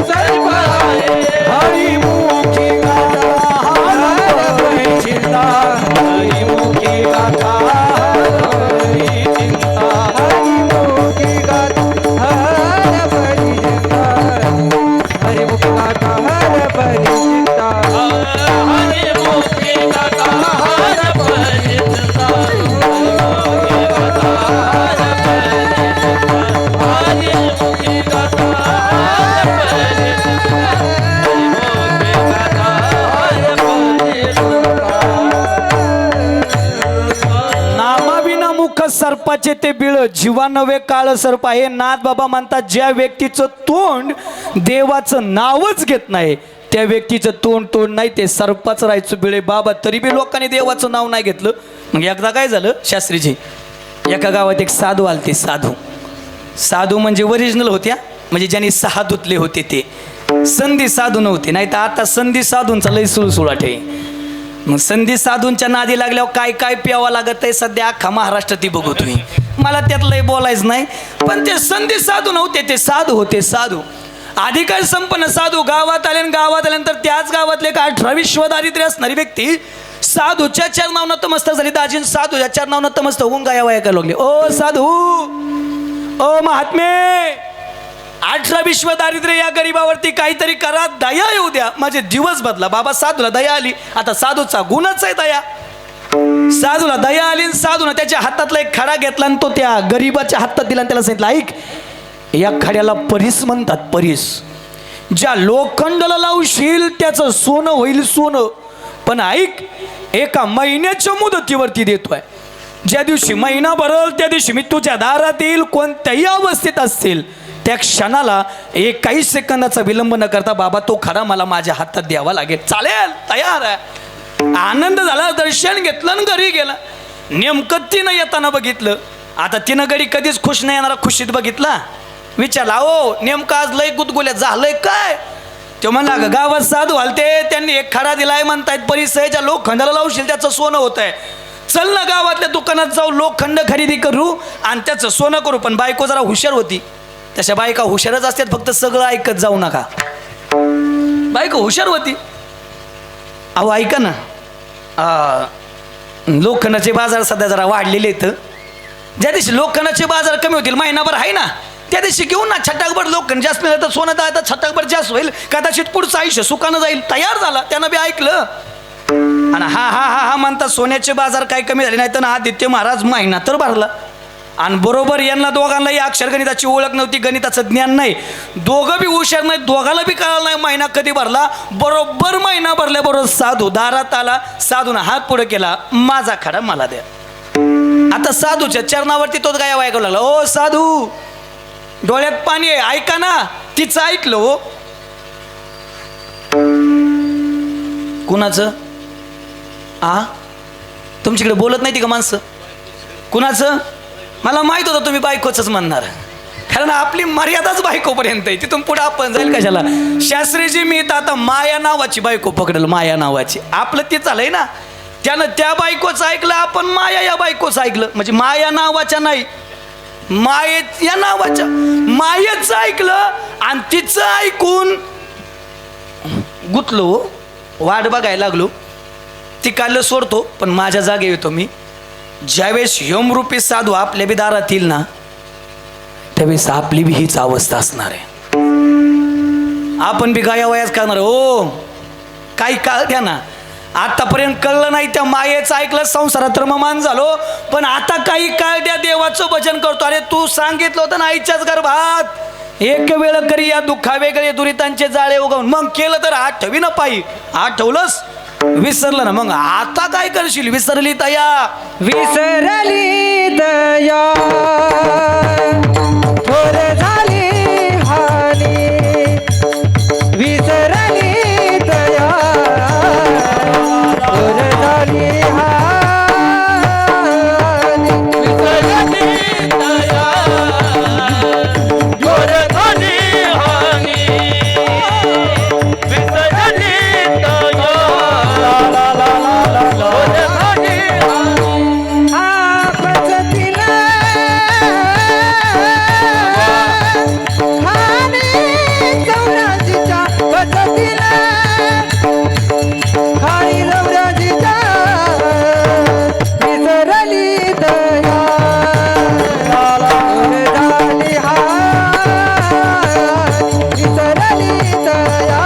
सर्प आहे. हरिमुखी गाथा हरपरी चिंता. हरिमुखी गाथा हरपरी चिंता. हरिमुखी गाथा हरपरी चिंता. हरिमुखी गाथा हरपरी चिंता. हरिमुखी गाथा हरपरी चिंता. हरिमुखी गाथा हरपरी चिंता. हरिमुखी गाथा नामाविना मुख सर्पाचे ते बिळ. जीवा नवे काळ सर्प आहे. नाथ बाबा म्हणतात ज्या व्यक्तीचं तोंड देवाचं नावच घेत नाही त्या व्यक्तीचं तोंड नाही ते सर्पाचं राहायचं बिळे. बाबा तरी बी लोकांनी देवाचं नाव नाही घेतलं. मग एकदा काय झालं शास्त्रीजी एका गावात एक साधू आलते. साधू म्हणजे ओरिजिनल होत्या. म्हणजे ज्यांनी 6 धुतले होते ते संधी साधू नव्हते. नाही तर आता संधी साधूंचा लय सुळसुळाट आहे. मग संधी साधूंच्या नादी लागल्यावर काय काय प्यावं लागत आहे सध्या अख्खा महाराष्ट्र ती बघू तुम्ही. मला त्यातलंही बोलायचं नाही, पण ते संधी साधू नव्हते, ते साधू होते. साधू अधिकार संपन्न साधू गावात आले, गावात आल्यानंतर त्याच गावातले का 18 विश्व दारिद्र्य असणारी व्यक्ती साधूच्या चरणावर नतमस्तक झाली. दाजीन साधूच्या चरणावर नतमस्तक होऊन गाया करायला लागले. ओ साधू, ओ महात्मे, 18 विश्व दारिद्र्य या गरीबावरती काहीतरी करा, दया येऊ द्या, माझे दिवस बदला. बाबा साधूला दया आली. आता साधूचा गुणच आहे दया. साधूला दया आली, साधूनं त्याच्या हातातला एक खडा घेतला आणि तो त्या गरीबाच्या हातात दिला आणि त्याला सांगितलं, ऐक, या खड्याला परीस म्हणतात, परीस. ज्या लोखंडाला लावशील त्याचं सोनं होईल, सोनं. पण ऐक, एका महिन्याच्या मुदतीवरती देतोय. ज्या दिवशी महिना भरल त्या दिवशी मी तुझ्या दारात येईल, कोणत्याही अवस्थेत असतील त्या क्षणाला 1 सेकंदाचा विलंब न करता बाबा तो खडा मला माझ्या हातात द्यावा लागेल. चालेल, तयार आहे. आनंद झाला, दर्शन घेतलं आणि घरी गेला. नेमकं तिनं येताना बघितलं. आता तिनं घरी कधीच खुश नाही येणारा खुशीत बघितला. विचारला, ओ नेमकं आज लय गुदगुल्या झालंय काय? तो म्हणला, गावात साधू आलते, त्यांनी एक खडा दिलाय, म्हणतायत परिसराच्या लोखंडाला लावशील त्याचं सोनं होत आहे. चल ना गावातल्या दुकानात जाऊ, लोखंड खरेदी करू आणि त्याचं सोनं करू. पण बायको जरा हुशार होती. तशा बायका हुशारच असतात, फक्त सगळं ऐकत जाऊ नका. बायको हुशार होती. अहो ऐका ना, लोखंडाचे बाजार सध्या जरा वाढलेले आहेत. ज्या दिवशी लोखंडाचे बाजार कमी होतील, महिनाभर आहे ना, त्या दिवशी घेऊन ना छटाकभर लोखंड जास्त मिळालं तर सोनं तर छटाकभर जास्त होईल, कदाचित पुढचं आयुष्य सुखानं जाईल. तयार झाला, त्यानं बी ऐकलं. आणि हा हा हा हा म्हणतात सोन्याचे बाजार काय कमी झाले नाही तर आदित्य महाराज महिना तर भरला. आणि बरोबर यांना दोघांनाही अक्षर गणिताची ओळख नव्हती, गणिताचं ज्ञान नाही, दोघं बी हुशार नाही, दोघाला बी कळलं नाही महिना कधी भरला. बरोबर महिना भरल्याबरोबर साधू दारात आला. साधून हात पुढे केला, माझा खडा मला द्या. आता साधूच्या चरणावरती तोच गाया ऐकू लागला. ओ साधू, डोळ्यात पाणी आहे, ऐका ना. तिचं ऐकलं. हो कुणाचं? तुमच्याकडे बोलत नाही ती का माणसं? कुणाचं? मला माहित होतं तुम्ही बायकोच म्हणणार, कारण आपली मर्यादाच बायकोपर्यंत आहे, तिथून पुढे आपण जाईल कशाला. शास्त्रीजी, मी तर आता माया नावाची बायको पकडेल, माया नावाची. आपलं ते चालय ना, त्यानं त्या बायकोचं ऐकलं, आपण माया या बायकोचं ऐकलं. म्हणजे माया नावाच्या नाही, मायेत या नावाच्या मायेचं ऐकलं आणि तिचं ऐकून गुतलो, वाट बघायला लागलो. ती काढलं सोडतो, पण माझ्या जागे येतो मी. ज्यावेळेस यमरूपी साधू आपल्या बी दारात येईल ना, त्यावेळेस आपली बी हीच अवस्था असणार आहे. आपण बी गाया वयाच करणार. हो काही काळ द्या ना, आतापर्यंत कळलं नाही, त्या मायेचं ऐकलं, संसारात रममान झालो, पण आता काही काळ द्या, देवाचं भजन करतो. अरे तू सांगितलं होतं ना, आईच्याच गर्भात एक वेळ करी या दुःखा वेगळे दुरितांचे जाळे उगवून. मग केलं तर आठवी ना पायी, आठवलंस, विसरलं ना, मग आता काय करशील? विसरली तया, विसरली दया, थोर झाली हानी. विसरली दया, थोर झाली हानी. विसरली दया, थोर झाली हानी. विसरली दया, थोर झाली हानी. आपसतीला हानी, चौराजीच्या पद्धतीला खाई लवराजीच्या. विसरली दया, थोर झाली हानी. विसरली दया,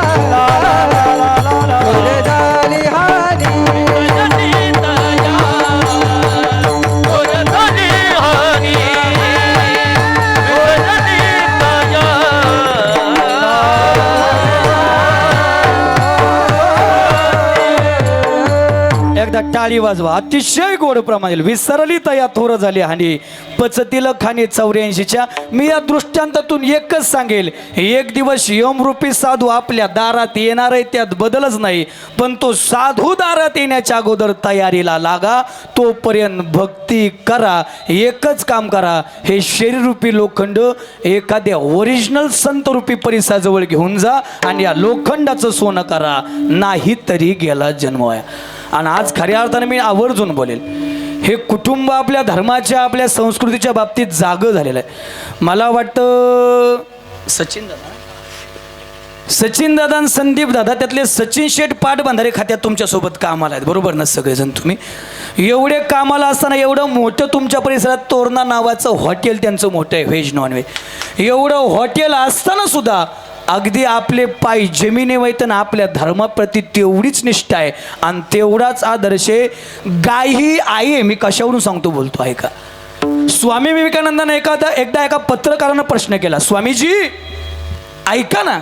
थोर झाली हानी. विसरली दया, थोर झाली हानी. विसरली दया. एकदा टाळी वाजवा, अतिशय गोड प्रमाणे. विसरली तया, थोर झाली हानी, पचतील खाणे 84च्या. मी या दृष्टांतातून एकच सांगेल, एक दिवस यमरूपी साधू आपल्या दारात येणार आहे, त्यात बदलच नाही. पण तो साधू दारात येण्याच्या अगोदर तयारीला लागा, तोपर्यंत भक्ती करा. एकच काम करा, हे शरीररूपी लोखंड एखाद्या ओरिजिनल संतरूपी परिसाजवळ घेऊन जा आणि या लोखंडाचं सोनं करा, नाही तरी गेला जन्म. आणि आज खऱ्या अर्थाने मी आवर्जून बोलेल, हे कुटुंब आपल्या धर्माच्या आपल्या संस्कृतीच्या बाबतीत जागं झालेलं आहे. मला वाटतं सचिन दादा आणि संदीप दादा त्यातले सचिन शेठ पाटबंधारे खात्यात तुमच्यासोबत कामाला आहेत, बरोबर ना सगळेजण तुम्ही. एवढे कामाला असताना एवढं मोठं तुमच्या परिसरात तोरणा नावाचं हॉटेल त्यांचं मोठं आहे, व्हेज नॉनव्हेज. एवढं हॉटेल असताना सुद्धा अगदी आपले पाय जमिनीवर येताना आपल्या धर्माप्रती तेवढीच निष्ठा आहे आणि तेवढाच आदर्श आहे. गाय ही आई आहे. मी कशावरून सांगतो बोलतो आहे का, स्वामी विवेकानंदाने एकदा एका पत्रकारानं प्रश्न केला, स्वामीजी ऐका ना,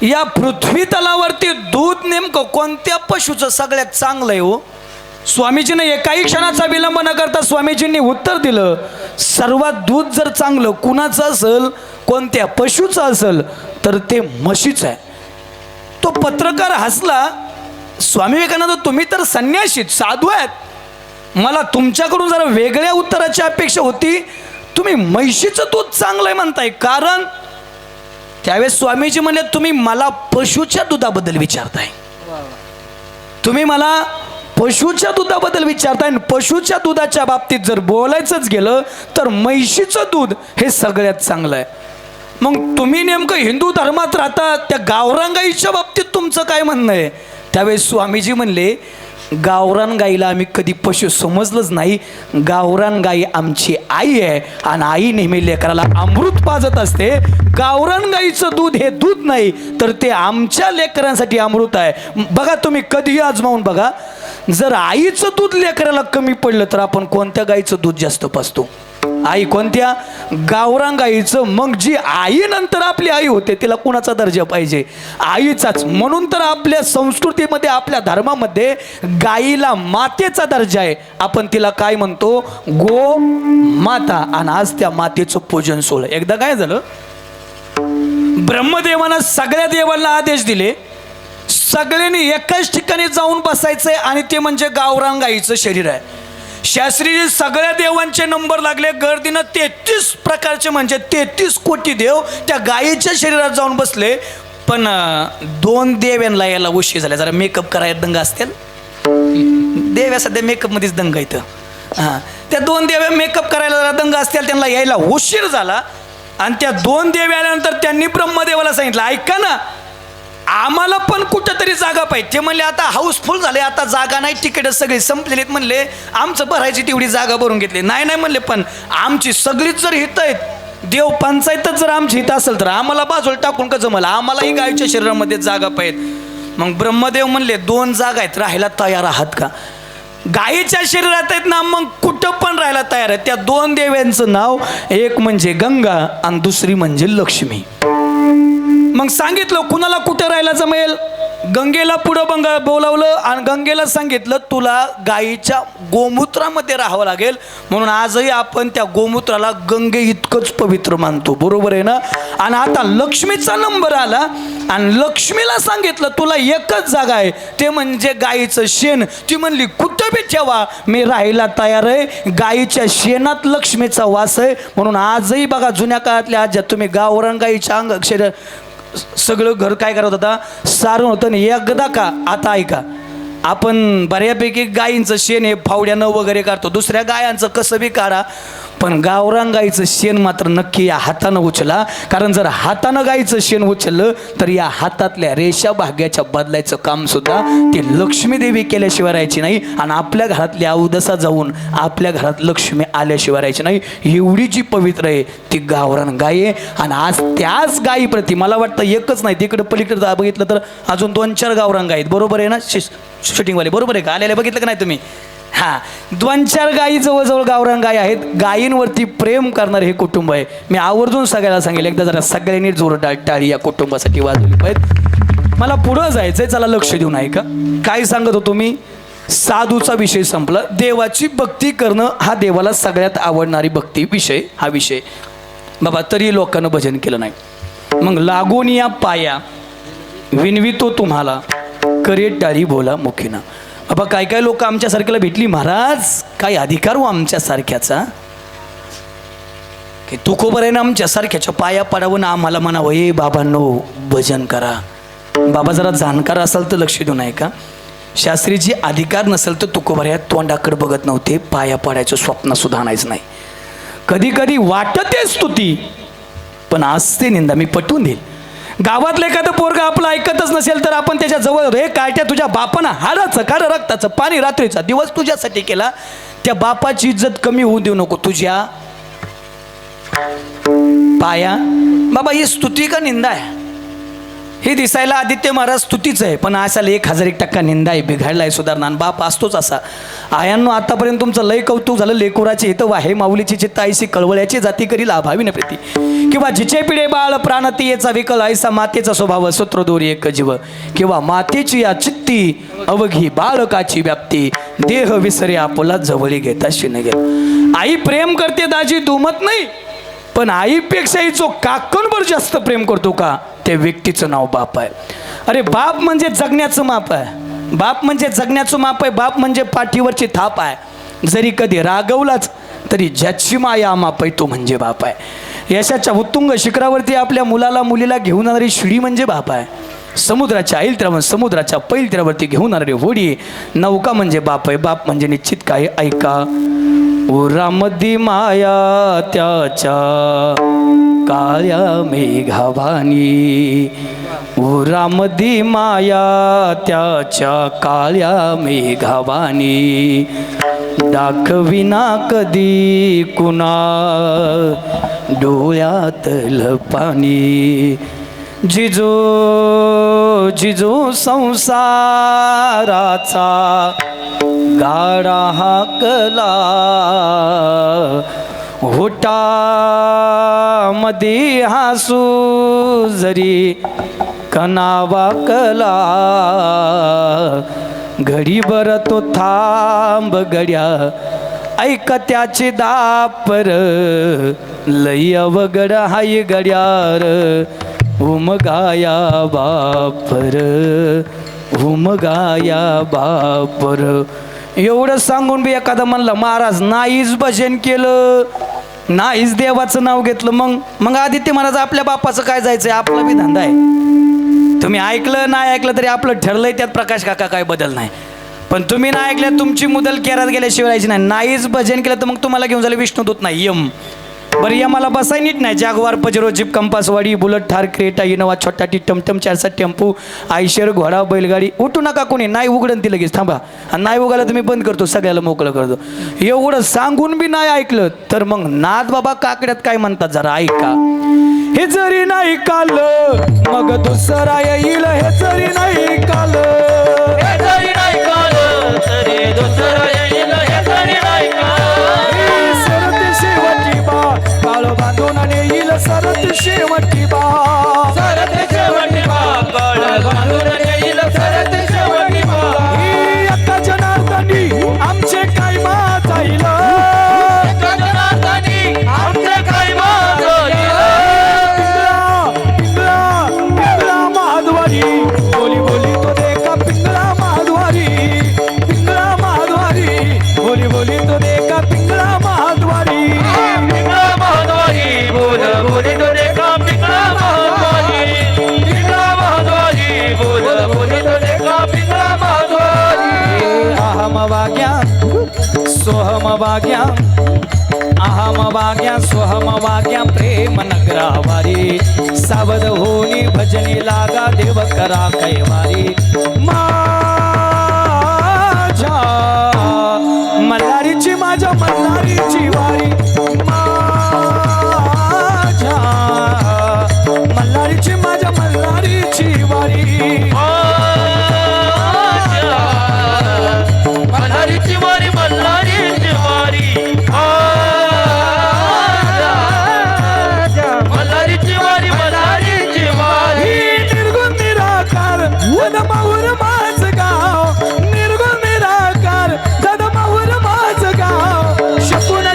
या पृथ्वी तलावरती दूध नेमकं कोणत्या पशुचं सगळ्यात चांगलं आहे हो? स्वामीजीने एकाही क्षणाचा विलंब न करता स्वामीजींनी उत्तर दिलं, सर्वात दूध जर चांगलं कुणाचं असेल, कोणत्या पशुचं असेल तर ते म्हशीचं आहे. तो पत्रकार हसला, स्वामी विवेकानंद तुम्ही तर संन्यासीत साधू आहेत, मला तुमच्याकडून जरा वेगळ्या उत्तराची अपेक्षा होती. तुम्ही म्हशीचं दूध चांगलं आहे म्हणताय, कारण त्यावेळेस स्वामीजी म्हणले तुम्ही मला पशुच्या दुधाबद्दल विचारताय, तुम्ही मला पशुच्या दुधाबद्दल विचारताय. पशुच्या दुधाच्या बाबतीत जर बोलायचंच गेलं तर म्हैशीचं दूध हे सगळ्यात चांगलं आहे. मग तुम्ही नेमकं हिंदू धर्मात राहता, त्या गावरान गाईच्या बाबतीत तुमचं काय म्हणणं आहे? त्यावेळेस स्वामीजी म्हणले, गावरान गाईला आम्ही कधी पशु समजलंच नाही. गावरान गाई आमची आई आहे आणि आई नेहमी लेकराला अमृत पाजत असते. गावरान गाईचं दूध हे दूध नाही तर ते आमच्या लेकरांसाठी अमृत आहे. बघा तुम्ही कधीही आजमावून बघा, जर आईचं दूध लेकराला कमी पडलं तर आपण कोणत्या गाईचं दूध जास्त पाजतो? आई कोणत्या? गावरान गाईचं. मग जी आई नंतर आपली आई होते तिला कुणाचा दर्जा पाहिजे? आईचाच. म्हणून तर आपल्या संस्कृतीमध्ये आपल्या धर्मामध्ये गाईला मातेचा दर्जा आहे. आपण तिला काय म्हणतो? गो माता. आणि आज त्या मातेचं पूजन सोहळं. एकदा काय झालं, ब्रह्मदेवानं सगळ्या देवांना आदेश दिले, सगळ्यांनी एकाच ठिकाणी जाऊन बसायचंय आणि ते म्हणजे गावरान गाईचं शरीर आहे. शास्त्रीजी सगळ्या देवांचे नंबर लागले, गर्दीनं 33 प्रकारचे म्हणजे 33 कोटी देव त्या गायीच्या शरीरात जाऊन बसले. पण 2 देव्यांना यायला उशीर झाला. जरा मेकअप करायला दंग असतील, देव्या सध्या मेकअपमध्येच दंग येतं. हां, त्या 2 देव्या मेकअप करायला जरा दंग असतील, त्यांना यायला उशीर झाला. आणि त्या 2 देव्या आल्यानंतर त्यांनी ब्रह्मदेवाला सांगितलं, ऐका ना, आम्हाला पण कुठंतरी जागा पाहिजे. ते म्हणले आता हाऊसफुल झाले, आता जागा नाही, तिकीट सगळी संपलेलीत. म्हणले आमचं भरायची तेवढी जागा भरून घेतली. नाही म्हणले, पण आमची सगळीच जर हित आहेत, देव पंचायतच जर आमची हित असेल तर आम्हाला बाजूला टाकून का जमलं, आम्हालाही गायीच्या शरीरामध्ये जागा पाहिजे. मग ब्रह्मदेव म्हणले 2 जागा आहेत, राहायला तयार आहात का? गायीच्या शरीरात आहेत ना, मग कुठं पण राहायला तयार आहे. त्या 2 देव्यांचं नाव, एक म्हणजे गंगा आणि दुसरी म्हणजे लक्ष्मी. मग सांगितलं कुणाला कुठं राहायला जमेल. गंगेला पुढं बोलावलं आणि गंगेला सांगितलं तुला गायीच्या गोमूत्रामध्ये राहावं लागेल. म्हणून आजही आपण त्या गोमूत्राला गंगे इतकंच पवित्र मानतो, बरोबर आहे ना. आणि आता लक्ष्मीचा नंबर आला आणि लक्ष्मीला सांगितलं तुला एकच जागा आहे, ते म्हणजे गायीचं शेण. ती म्हणली कुठं बी ठेवा, मी राहायला तयार आहे. गायीच्या शेणात लक्ष्मीचा वास आहे. म्हणून आजही बघा जुन्या काळातल्या आज्या, तुम्ही गावरान गायीच्या अक्षर सगळं घर काय करत होता, सारून होतं. एकदा का आता ऐका, आपण बऱ्यापैकी गायींचं शेण हे फावड्यानं वगैरे काढतो, दुसऱ्या गायांचं कसं बी काढा, पण गावरान गाईचं शेण मात्र नक्की या हातानं उचला. कारण जर हातानं गाईचं शेण उचललं तर या हातातल्या रेषा भाग्याच्या बदलायचं काम सुद्धा ती लक्ष्मी देवी केल्याशिवाय राहायची नाही. आणि आपल्या घरातली अवदसा जाऊन आपल्या घरात लक्ष्मी आल्याशिवाय राहायची नाही. एवढी जी पवित्र आहे ती गावरान गाय आहे. आणि आज त्याच गायीप्रती मला वाटतं एकच नाही, तिकडं पलीकडं बघितलं तर अजून 2-4 गावरान गाय आहेत, बरोबर आहे ना शूटिंगवाले, बरोबर आहे का? आलेल्या बघितलं का नाही तुम्ही? हां, 2-4 गायी जवळजवळ गावरान गाय आहेत. गायींवरती प्रेम करणारे हे कुटुंब आहे. मी आवर्जून सगळ्याला सांगेल, एकदा जरा सगळ्यांनी जोरदार टाळी या कुटुंबासाठी वाजवली पाहिजे. मला पुढं जायचंय, चला लक्ष देऊन ऐका. काय सांगत होतो मी? साधूचा विषय संपला. देवाची भक्ती करणं हा देवाला सगळ्यात आवडणारी भक्ती विषय हा विषय. बाबा तरी लोकांना भजन केलं नाही. मग लागून या पाया विनवितो तुम्हाला, करे टाळी बोला मुखीना. बाबा काय लोक आमच्यासारख्याला भेटली, महाराज काय अधिकार हो आमच्यासारख्याचा, की तुकोबर आहे ना आमच्यासारख्याच्या पाया पडावं ना आम्हाला म्हणावं हे बाबांनो भजन करा. बाबा जरा जाणकार असाल तर लक्ष देऊ नये का. शास्त्रीजी अधिकार नसेल तर तुकोबऱ्या तोंडाकडे बघत नव्हते, पाया पडायचं स्वप्न सुद्धा आणायचं नाही. कधी कधी वाटते स्तुती पण असते निंदा. मी पटवून देईल, गावातलं एखादं पोरगा आपलं ऐकतच नसेल तर आपण त्याच्या जवळ, हे काट्या तुझ्या बापानं हाडाचं काढ रक्ताचं पाणी रात्रीचा दिवस तुझ्यासाठी केला, त्या बापाची इज्जत कमी होऊ देऊ नको तुझ्या पाया. बाबा ही स्तुती का निंदा आहे? हे दिसायला आदित्य महाराज स्तुतीच आहे पण असाला 1001% निंदा आहे, बिघडला आहे, सुधारणा. बाप असतोच असा. आयांनो आतापर्यंत तुमचं लय कौतुक झालं. लेकुराचे हित वाहे माऊलीची चित्त आईशी कळवळ्याची जाती करील अभावी न प्रीती, किंवा जिचे पिढे बाळ प्राणतीयेचा विकल ऐसा मातेचा स्वभाव सूत्रदोरी एक जीव, किंवा मातेची या चित्ती अवघी बाळकाची व्याप्ती, देह विसरे आपला जवळी घेता शिन घे. आई प्रेम करते दाजी दुमत नाही, पण आईपेक्षाही जो काकणभर जास्त प्रेम करतो का त्या व्यक्तीचं नाव बाप आहे. अरे बाप म्हणजे जगण्याचं माप आहे, बाप म्हणजे जगण्याचं माप आहे, बाप म्हणजे पाठीवरची थाप आहे. जरी कधी रागवलाच तरी ज्याची माया माप आहे तो म्हणजे बाप आहे. यशाच्या उत्तुंग शिखरावरती आपल्या मुलाला मुलीला घेऊन जाणारी शिडी म्हणजे बाप आहे. समुद्राच्या ऐलतीरावर समुद्राच्या पैलतीरावरती घेऊन जाणारी होडी नौका म्हणजे बाप आहे. बाप म्हणजे निश्चित काय ऐका, उरामध्ये माया त्याच्या काळ्या मेघावानी, उरामध्ये माया त्याच्या काळ्या मेघावानी, दाखविना कधी कुणा डोळ्यातलं पाणी. जिजो जिजो संसाराचा गाडा हाकला, होटामध्ये हसू जरी कनावा कला, घडीभर तो थांब गड्या ऐक त्याचे दापर, लय अवघड हाय गड्यार उमगाया बापर, उमगाया बापर. एवढं सांगून बी एखादा म्हणलं महाराज नाहीच भजन केलं, नाहीच देवाचं नाव घेतलं, मग आदित्य महाराज आपल्या बापाचं काय जायचंय? आपला बी धंदा आहे. तुम्ही ऐकलं नाही ऐकलं तरी आपलं ठरलंय, त्यात प्रकाश काका काय बदल नाही. पण तुम्ही नाही ऐकलं तुमची मुदल केरात गेल्याशिवाय राहायची नाही. नाहीच भजन केलं तर मग तुम्हाला घेऊन झालं विष्णुदूत नाही यम. बरं यमाला बसाय नीट नाही. जागवार पजरो जीप कंपासवाडी बुलट ठार क्रेटा इनोवा छोटा टी टमटम 4 टेम्पो आयशर घोडा बैलगाडी. उठू नका कोणी, नाही उघडन ती लगेच थांबा, आणि नाही उघायला तुम्ही बंद करतो, सगळ्याला मोकळं करतो. एवढं सांगून बी नाही ऐकलं तर मग नाद बाबा काकड्यात काय म्हणतात जरा ऐका. हे जरी नाही कालं मग दुसरा येईल, हे जरी नाही कालं, हे जरी नाही कालं तरी दुसरं येईल, हे जरी नाही कालं. सरत शेवटी बा काळ बांधून येईल, सरत शेवटी बा, सरत शेवटी बा काळ बांधून येईल, सरत शेवटी बा. ही आता जनार्दनी आमचे काय जाईल, जनार्दनी आमचे काय मागील. पिंगळा महाद्वारी बोली बोली तो देखा, पिंगळा महाद्वारी, पिंगळा महाद्वारी बोली बोली तो देखा, पिंगळा महाद्वारी. पिंगळा महाद्वारी बोल बोली तो देखा, पिंगळा महाद्वारी, पिंगळा महाद्वारी बोल बोली तो देखा, पिंगळा महाद्वारी. अहम वाग्या सोहम वाग्या, अहम वाग्या सोहम वाग्या प्रेम नगरावारी, सावध होनी भजनी लागा देव करा कैवारी. माझ्या मल्हारीची, माझ्या मल्हारीची वारी, माझ्या मल्हारीची, माझ्या मल्हारीची वारी. मल्हारीची वारी, मल्हारीची वारी, मल्हारीची वारी, मल्हारीची वारी. निर्गुण निराकार जदमाहूर माझ गाव, निर्गुण निराकार जदमाहूर माझ गाव, शकून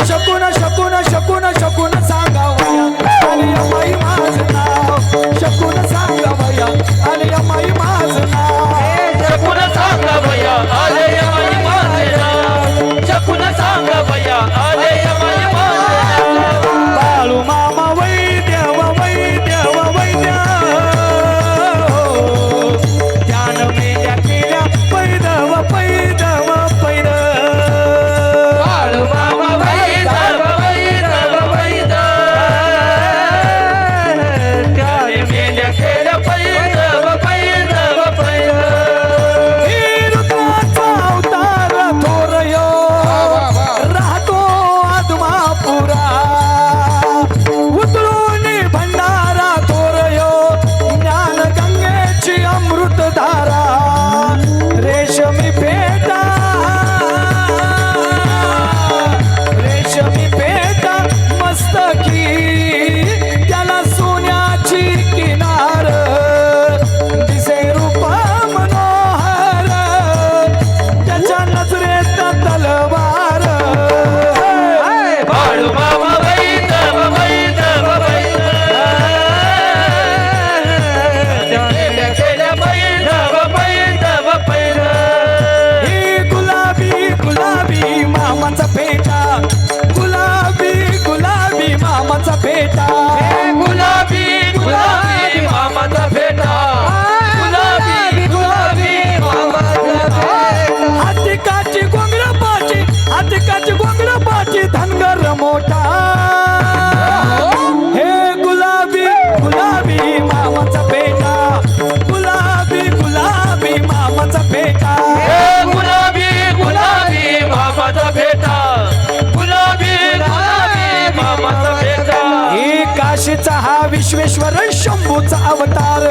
विश्वेश्वर शंभूचा अवतार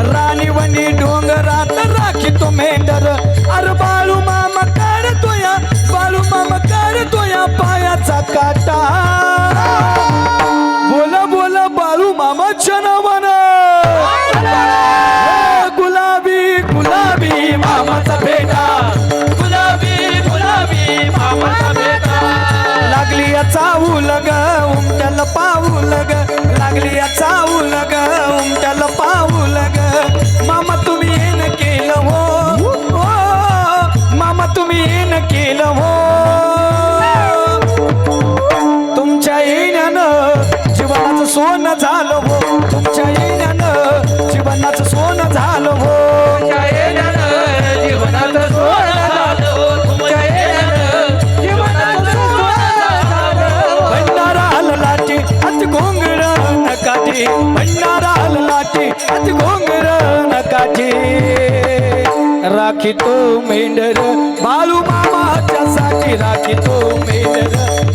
राणीवणी डोंगरात राखी तो मेंढर अरे बाळू मामा काढतोया बाळू मामा काढतोया पायाचा काटा बोला बोला बाळू मामाच्या नावानं गुलाबी गुलाबी मामाचा बेटा गुलाबी गुलाबी मामाचा बेटा लागली या चावूल ग उमट्याला पाऊल ग लागली या चावूल ग उमट्याला पाऊल ग मामा तुम्ही येण केलं हो मामा तुम्ही येण केलं हो तुमच्या येण्यानं जीवनाचं सोनं झालं हो तुमच्या येण्यानं जीवनाचं सोनं झालं हो तुमच्या येण्यानं जीवनाचं सोनं झालं तुमच्या येण्यानं जीवनाचं सोनं झालं भंडारा लाटी अति घोंगड नकाठी भंडारा लाटी अति घोंगड नकाठी राखी तो मेंढर बाळू मामाच्या साठी राखी तो मेंढर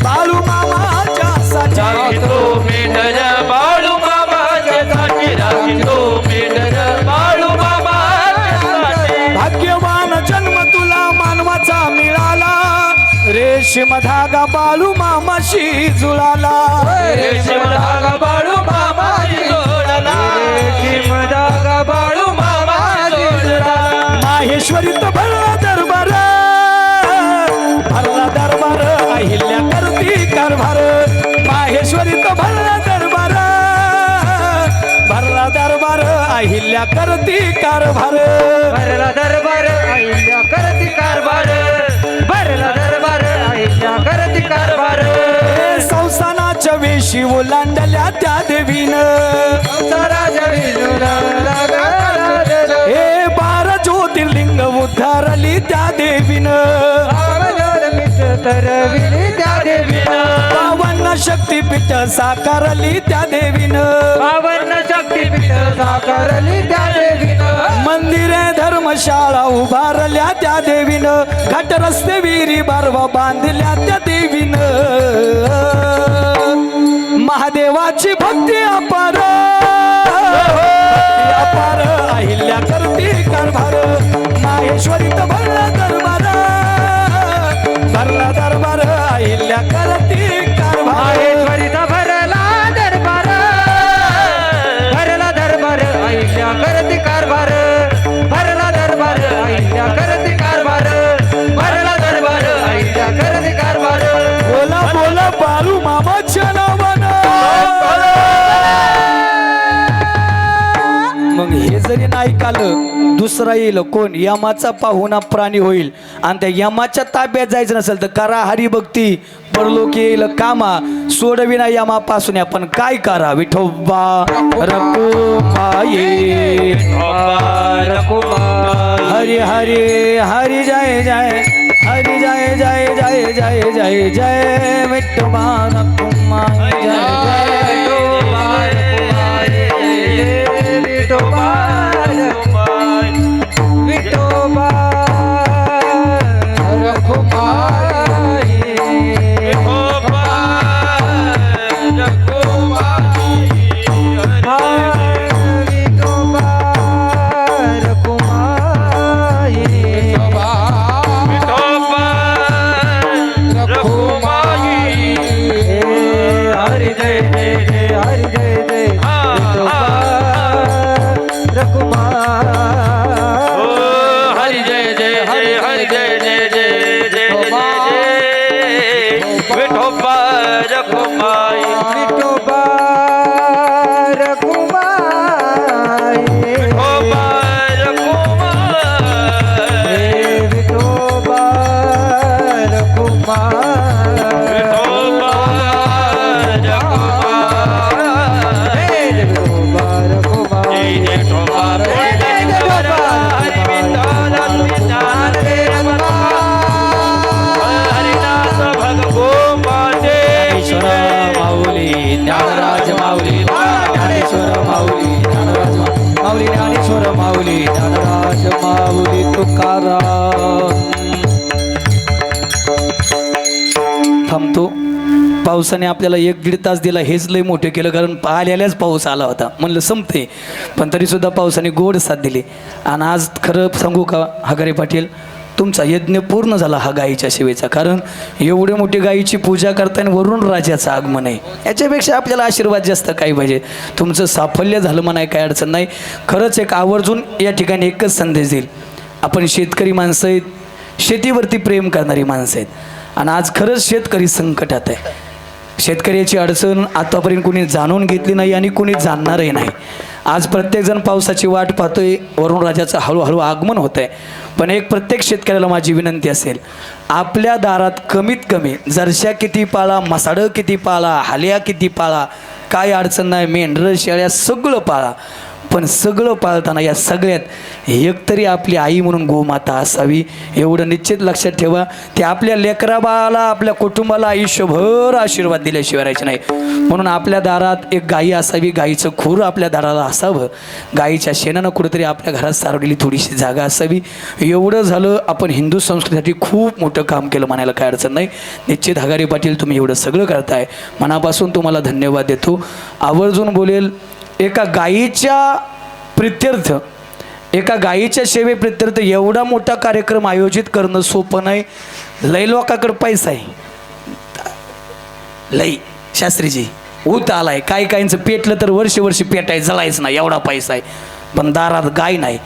बाळू मामाच्या साठी राखी तो मेंढर बाळू मामाच्यासाठी राखी तो मेंढर बाळू मामाच्यासाठी भाग्यवान जन्म तुला मानवाचा मिळाला रेशीम धागा बाळू मामाशी जुळाला रेशीम धागा बाळू मामाशी जोडला रेशीम धागा बाळू मामाशी जोडला माहेश्वरीत भरला दरबार भरला दरबार अहिल्या करती कारभार माहेश्वरीत भरला दरबार भरला दरबार अहिल्या करती कारभार भरला दरबार अहिल्या करती कारभार भरला दरबार अहिल्या करती कारभार संस्थानाच्या वेशी ओलांडल्या त्या देवीनं हे 12 ज्योतिर्लिंग उद्धारली त्या देवीनं तरविली त्या देवीनं 52 शक्तीपीठ साकारली त्या देवीनं 52 शक्तीपीठ साकारली त्या देवीनं मंदिरे धर्मशाळा उभारल्या त्या देवीनं घाट रस्ते विहिरी बारवा बांधल्या त्या देवीनं महादेवाची भक्ती अपार अहिल्या करती कारभार माहेश्वरीत भरला दरबार भरला दरबार अहिल्या करती कारभार माहेश्वरीचा भरला दरबार भरला दरबार अहिल्या करती कारभार भरला दरबार अहिल्या करती कारभार भरला दरबार अहिल्या करती कारभार बोला बोला बाळू मामाच्या नावानं मग हे जरी नाही कालं दुसरा येईल कोण यमाचा पाहुणा प्राणी होईल आणि त्या यमाच्या ताब्यात जायचं नसेल तर करा हरिभक्ती परलोक येईल कामा सोडविना यमापासून आपण काय करा विठोबा रकुमाये हरी हरी हरी जय जय हरी जय जय जय जय जय जय विठोबा रकुमाये जय माऊली ज्ञानराज माऊली तुकाराम थांबतो पाऊस पावसाने आपल्याला 1-1.5 तास दिला हेच लय मोठं केलं, कारण आल्याच पाऊस आला होता. म्हणलं संपते, पण तरीसुद्धा पावसाने गोड साथ दिली. आणि आज खरं सांगू का हगारे पाटील, तुमचा यज्ञ पूर्ण झाला हा गायीच्या सेवेचा. कारण एवढे मोठी गायीची पूजा करताना वरून राजाचं आगमन आहे, याच्यापेक्षा आपल्याला आशीर्वाद जास्त काय पाहिजे. तुमचं साफल्य झालं म्हणाय काय अडचण नाही. खरंच एक आवर्जून या ठिकाणी एकच संदेश देईल, आपण शेतकरी माणसं आहेत, शेतीवरती प्रेम करणारी माणसं आहेत. आणि आज खरंच शेतकरी संकटात आहे. शेतकऱ्याची अडचण आतापर्यंत कोणी जाणून घेतली नाही आणि कोणी जाणणारही नाही. आज प्रत्येकजण पावसाची वाट पाहतोय, वरुण राजाचं हळूहळू आगमन होत आहे. पण एक प्रत्येक शेतकऱ्याला माझी विनंती असेल, आपल्या दारात कमीत कमी जरशा किती पाळा, मसाडं किती पाळा, हाल्या किती पाळा, काय अडचण नाही, मेंढरं शेळ्या सगळं पाळा. पण सगळं पाळताना या सगळ्यात एकतरी आपली आई म्हणून गोमाता असावी, एवढं निश्चित लक्षात ठेवा. ते आपल्या लेकराबाला, आपल्या कुटुंबाला आयुष्यभर आशीर्वाद दिल्याशिवाय राहायचे नाही. म्हणून आपल्या दारात एक गाई असावी, गाईचं खूर आपल्या दाराला असावं, गाईच्या शेणानं कुठेतरी आपल्या घरात सारवलेली थोडीशी जागा असावी. एवढं झालं, आपण हिंदू संस्कृतीसाठी खूप मोठं काम केलं म्हणायला काय अडचण नाही. निश्चित हगारे पाटील तुम्ही एवढं सगळं करताय, मनापासून तुम्हाला धन्यवाद देतो. आवर्जून बोलेल, एका गायीच्या प्रित्यर्थ, एका गायीच्या सेवेप्रित्यर्थ एवढा मोठा कार्यक्रम आयोजित करणं सोपं नाही. लय लोकाकडे पैसा आहे, लय शास्त्रीजी ऊत आलाय, काही काहींचं पेटलं तर वर्षी पेटाय जळायचं नाही एवढा पैसा आहे. पण दारात गाय नाही.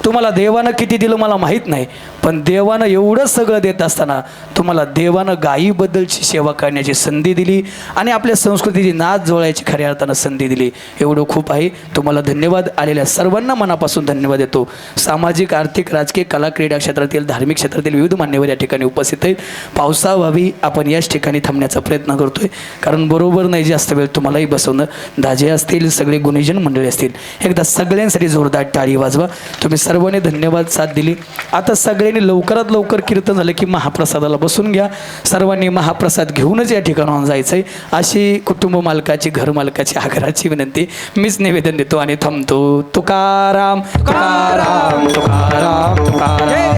तुम्हाला देवानं किती दिलं मला माहीत नाही, पण देवानं एवढं सगळं देत असताना तुम्हाला देवानं गायीबद्दलची सेवा करण्याची संधी दिली आणि आपल्या संस्कृतीची नाच जोडायची खऱ्या अर्थानं संधी दिली. एवढं खूप आहे. तुम्हाला धन्यवाद. आलेल्या सर्वांना मनापासून धन्यवाद देतो. सामाजिक, आर्थिक, राजकीय, कला, क्रीडा क्षेत्रातील, धार्मिक क्षेत्रातील विविध मान्यवर या ठिकाणी उपस्थित आहेत. पावसाभावी आपण याच ठिकाणी थांबण्याचा प्रयत्न करतोय, कारण बरोबर नाही जास्त वेळ तुम्हालाही बसवणं. दाजे असतील, सगळे गुणीजन मंडळी असतील, एकदा सगळ्यांसाठी जोरदार टाळी वाजवा. तुम्ही सर्वांनी धन्यवाद साथ दिली. आता सगळ्यांनी लवकरात लवकर कीर्तन झालं की महाप्रसादाला बसून घ्या. सर्वांनी महाप्रसाद घेऊनच या ठिकाणाहून जायचं आहे, अशी कुटुंब मालकाची, घर मालकाची, आग्रहाची विनंती मीच निवेदन देतो आणि थांबतो. तुकाराम तुकाराम तुकाराम तुकाराम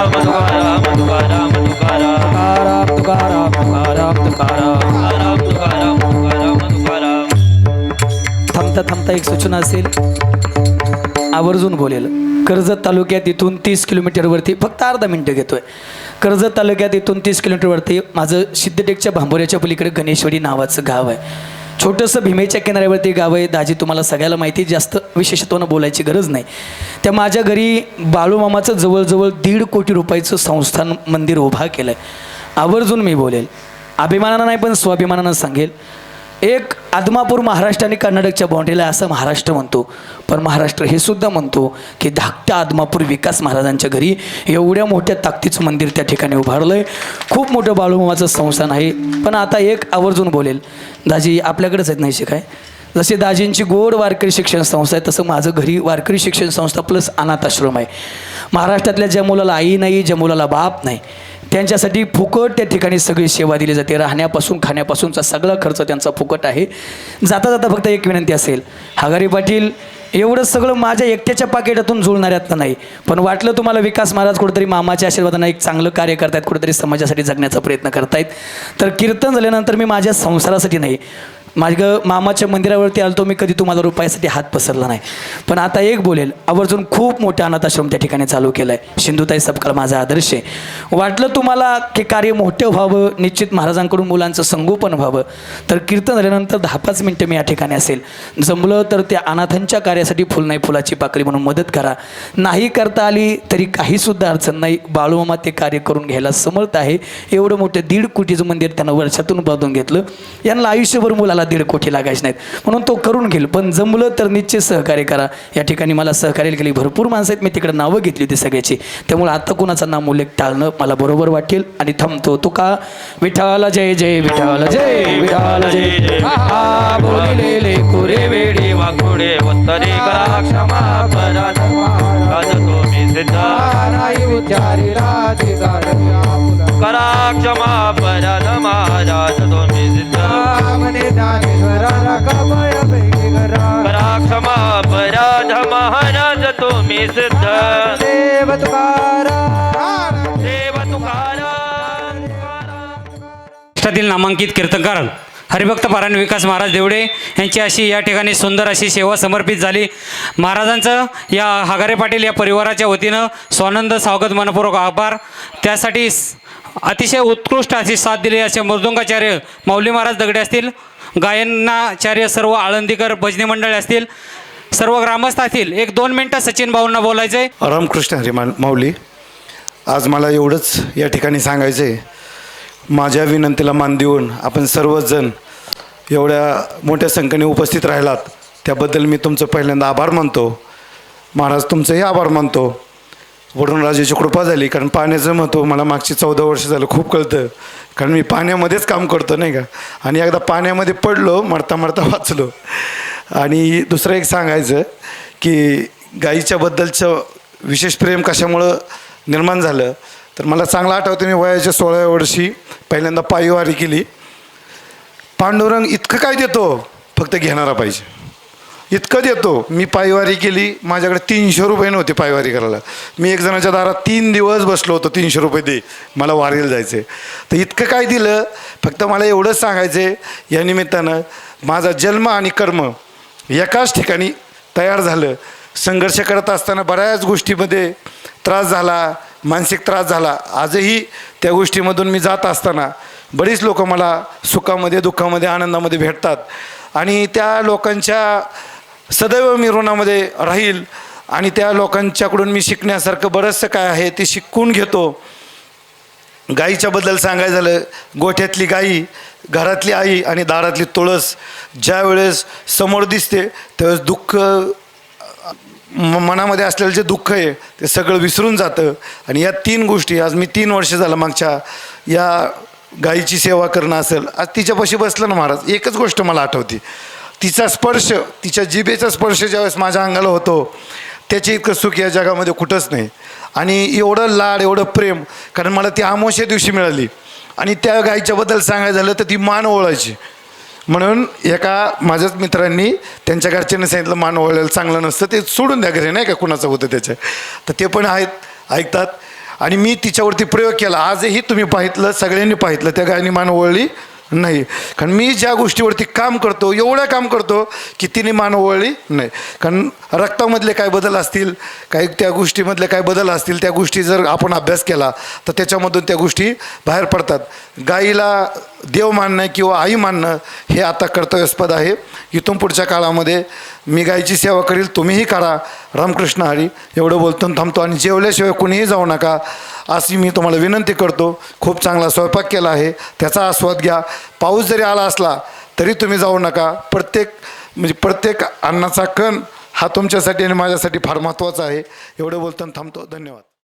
तुकाराम तुकाराम तुकाराम. थांबता थांबता एक सूचना असेल, आवर्जून बोलेल. कर्जत तालुक्यात इथून 30 किलोमीटरवरती, फक्त अर्धा मिनटं घेतोय, कर्जत तालुक्यात इथून 30 किलोमीटरवरती माझं सिद्धटेकच्या भांबोऱ्याच्या पलीकडे गणेशवाडी नावाचं गाव आहे. छोटंसं भीमेच्या किनाऱ्यावरती गाव आहे. दाजी तुम्हाला सगळ्याला माहिती, जास्त विशेषत्वानं बोलायची गरज नाही. त्या माझ्या घरी बाळूमामाचं जवळजवळ 1.5 कोटी रुपयाचं संस्थान मंदिर उभा केलं आहे. आवर्जून मी बोलेल, अभिमानानं नाही पण स्वाभिमानानं सांगेल. एक आदमापूर महाराष्ट्र आणि कर्नाटकच्या बाउंड्रीला असं महाराष्ट्र म्हणतो, पण महाराष्ट्र हे सुद्धा म्हणतो की धाकट्या आदमापूर विकास महाराजांच्या घरी एवढ्या मोठ्या ताकदीचं मंदिर त्या ठिकाणी उभारलं आहे. खूप मोठं बाळूमामाचं संस्थान आहे. पण आता एक आवर्जून बोलेल, दाजी आपल्याकडेच आहेत नाही शिकाय. जसे दाजींची गोड वारकरी शिक्षण संस्था आहे, तसं माझं घरी वारकरी शिक्षण संस्था प्लस अनाथ आश्रम आहे. महाराष्ट्रातल्या ज्या मुलाला आई नाही, ज्या मुलाला बाप नाही, त्यांच्यासाठी फुकट त्या ठिकाणी सगळी सेवा दिली जाते. राहण्यापासून खाण्यापासूनचा सगळा खर्च त्यांचा फुकट आहे. जाता जाता फक्त एक विनंती असेल, हगारी पाटील एवढं सगळं माझ्या एकट्याच्या पाकिटातून जुळणाऱ्यातनं नाही, पण वाटलं तुम्हाला विकास महाराज कुठेतरी मामाच्या आशीर्वादानं एक चांगलं कार्य करतायत, कुठेतरी समाजासाठी जगण्याचा प्रयत्न करतायत, तर कीर्तन झाल्यानंतर मी माझ्या संसारासाठी नाही, माझ्या मामाच्या मंदिरावरती आलतो मी, कधी तुम्हाला रुपयासाठी हात पसरला नाही. पण आता एक बोलेल, आवर्जून खूप मोठा अनाथाश्रम त्या ठिकाणी चालू केला आहे. सिंधुताई सपकाळ माझा आदर्श आहे. वाटलं तुम्हाला की कार्य मोठं व्हावं, निश्चित महाराजांकडून मुलांचं संगोपन व्हावं, तर कीर्तन झाल्यानंतर 10-5 मिनटं मी या ठिकाणी असेल. जमलं तर त्या अनाथांच्या कार्यासाठी फुल नाही फुलाची पाकळी म्हणून मदत करा. नाही करता आली तरी काहीसुद्धा अडचण नाही, बाळूमामा ते कार्य करून घ्यायला समर्थ आहे. एवढं मोठं 1.5 कोटीचं मंदिर त्यानं वर्षातून बांधून घेतलं. यांना आयुष्यभर मुलाला 1.5 कोटी लागायचे नाहीत, म्हणून तो करून घेईल. पण जमलं तर निश्चित सहकार्य करा. या ठिकाणी मला सहकार्य केली भरपूर माणसं आहेत, मी तिकडे नावं घेतली होती सगळ्याची, त्यामुळे आता कुणाचं नाव उल्लेख टाळणं मला बरोबर वाटेल. आणि थांबतो. तुका विठ्ठल जय जय विठ्ठल जय विठ्ठल जय जय. हा बोलिलेले कुरे वेडी वाकुडे उत्तरे करा क्षमा पराध राज तुम्ही सिद्ध करा क्षमा पराध महाराज तुम्ही सिद्ध करा क्षमा पराध महाराज तुम्ही सिद्ध. देव तुकाराम. देव तुकाराम. महाराष्ट्रातील नामांकित कीर्तनकार हरिभक्त पारायण विकास महाराज देवडे यांची अशी या ठिकाणी सुंदर अशी सेवा समर्पित झाली. महाराजांचं या हागारे पाटील या परिवाराच्या वतीनं स्वानंद स्वागत मनपूर्वक आभार. त्यासाठी अतिशय उत्कृष्ट अशी साथ दिली असे मृदुंगाचार्य माऊली महाराज दगडे असतील, गायनाचार्य सर्व आळंदीकर भजनी मंडळी असतील, सर्व ग्रामस्थ असतील. 1-2 मिनटं सचिन भाऊंना बोलायचं आहे. रामकृष्ण हरी माऊली. आज मला एवढंच या ठिकाणी सांगायचं आहे, माझ्या विनंतीला मान देऊन आपण सर्वजण एवढ्या मोठ्या संख्येने उपस्थित राहिलात त्याबद्दल मी तुमचं पहिल्यांदा आभार मानतो. महाराज तुमचंही आभार मानतो. वरुणराजाची कृपा झाली, कारण पाण्याचं महत्त्व मला मागची 14 वर्ष झालं खूप कळतं, कारण मी पाण्यामध्येच काम करतो नाही का. आणि एकदा पाण्यामध्ये पडलो, मरता मरता वाचलो. आणि दुसरं एक सांगायचं की गाईच्याबद्दलचं विशेष प्रेम कशामुळं निर्माण झालं तर मला चांगलं आठवतं, मी वयाच्या 16व्या वर्षी पहिल्यांदा पायवारी केली. पांडुरंग इतकं काय देतो, फक्त घेणारा पाहिजे, इतकं देतो. मी पायवारी केली, माझ्याकडे 300 रुपये नव्हते पायवारी करायला. मी एक जणाच्या दारात 3 दिवस बसलो होतो, 300 रुपये दे, मला वारीला जायचं आहे. तर इतकं काय दिलं, फक्त मला एवढंच सांगायचं आहे, या निमित्तानं माझा जन्म आणि कर्म एकाच ठिकाणी तयार झालं. संघर्ष करत असताना बऱ्याच गोष्टीमध्ये त्रास झाला, मानसिक त्रास झाला. आजही त्या गोष्टीमधून मी जात असताना बरीच लोक मला सुखामध्ये, दुःखामध्ये, आनंदामध्ये भेटतात. आणि त्या लोकांच्या सदैव मी ऋणामध्ये राहील. आणि त्या लोकांच्याकडून मी शिकण्यासारखं बरंचसं काय आहे ते शिकून घेतो. गाईच्याबद्दल सांगायचं झालं, गोठ्यातली गाई, घरातली आई आणि दारातली तुळस ज्या वेळेस समोर दिसते त्यावेळेस दुःख, मनामध्ये असलेलं जे दुःख आहे ते सगळं विसरून जातं. आणि या 3 गोष्टी आज मी 3 वर्ष झालं मागच्या या गाईची सेवा करणं असेल. आज तिच्यापाशी बसलं ना महाराज, एकच गोष्ट मला आठवते, तिचा स्पर्श, तिच्या जिभेचा स्पर्श ज्यावेळेस माझ्या अंगाला होतो त्याचे इतकं सुख या जगामध्ये कुठंच नाही. आणि एवढं लाड, एवढं प्रेम, कारण मला ती अमावस्या दिवशी मिळाली. आणि त्या गाईच्याबद्दल सांगायचं झालं तर ती मान ओळायची. म्हणून एका माझ्याच मित्रांनी त्यांच्या घरच्यांनी सांगितलं मान ओळायला चांगलं नसतं, ते सोडून द्या घरी, नाही का कुणाचं होतं त्याच्या. तर ते पण ऐकतात. आणि मी तिच्यावरती प्रयोग केला. आजही तुम्ही पाहितलं, सगळ्यांनी पाहितलं, त्या गायनी मान ओळली नाही. कारण मी ज्या गोष्टीवरती काम करतो, एवढं काम करतो की तिने मान ओळली नाही. कारण रक्तामधले काय बदल असतील, काही त्या गोष्टीमधले काय बदल असतील, त्या गोष्टी जर आपण अभ्यास केला तर त्याच्यामधून त्या गोष्टी बाहेर पडतात. गाईला देव मानणं किंवा आई मानणं हे आता कर्तव्यास्पद आहे. इथून पुढच्या काळामध्ये मी गायीची सेवा करील, तुम्हीही करा. रामकृष्ण हरी. एवढं बोलतो थांबतो. आणि जेवल्याशिवाय कुणीही जाऊ नका अशी मी तुम्हाला विनंती करतो. खूप चांगला स्वयंपाक केला आहे, त्याचा आस्वाद घ्या. पाऊस जरी आला असला तरी तुम्ही जाऊ नका. प्रत्येक अन्नाचा कण हा तुमच्यासाठी आणि माझ्यासाठी फार महत्त्वाचा आहे. एवढं बोलतो थांबतो. धन्यवाद.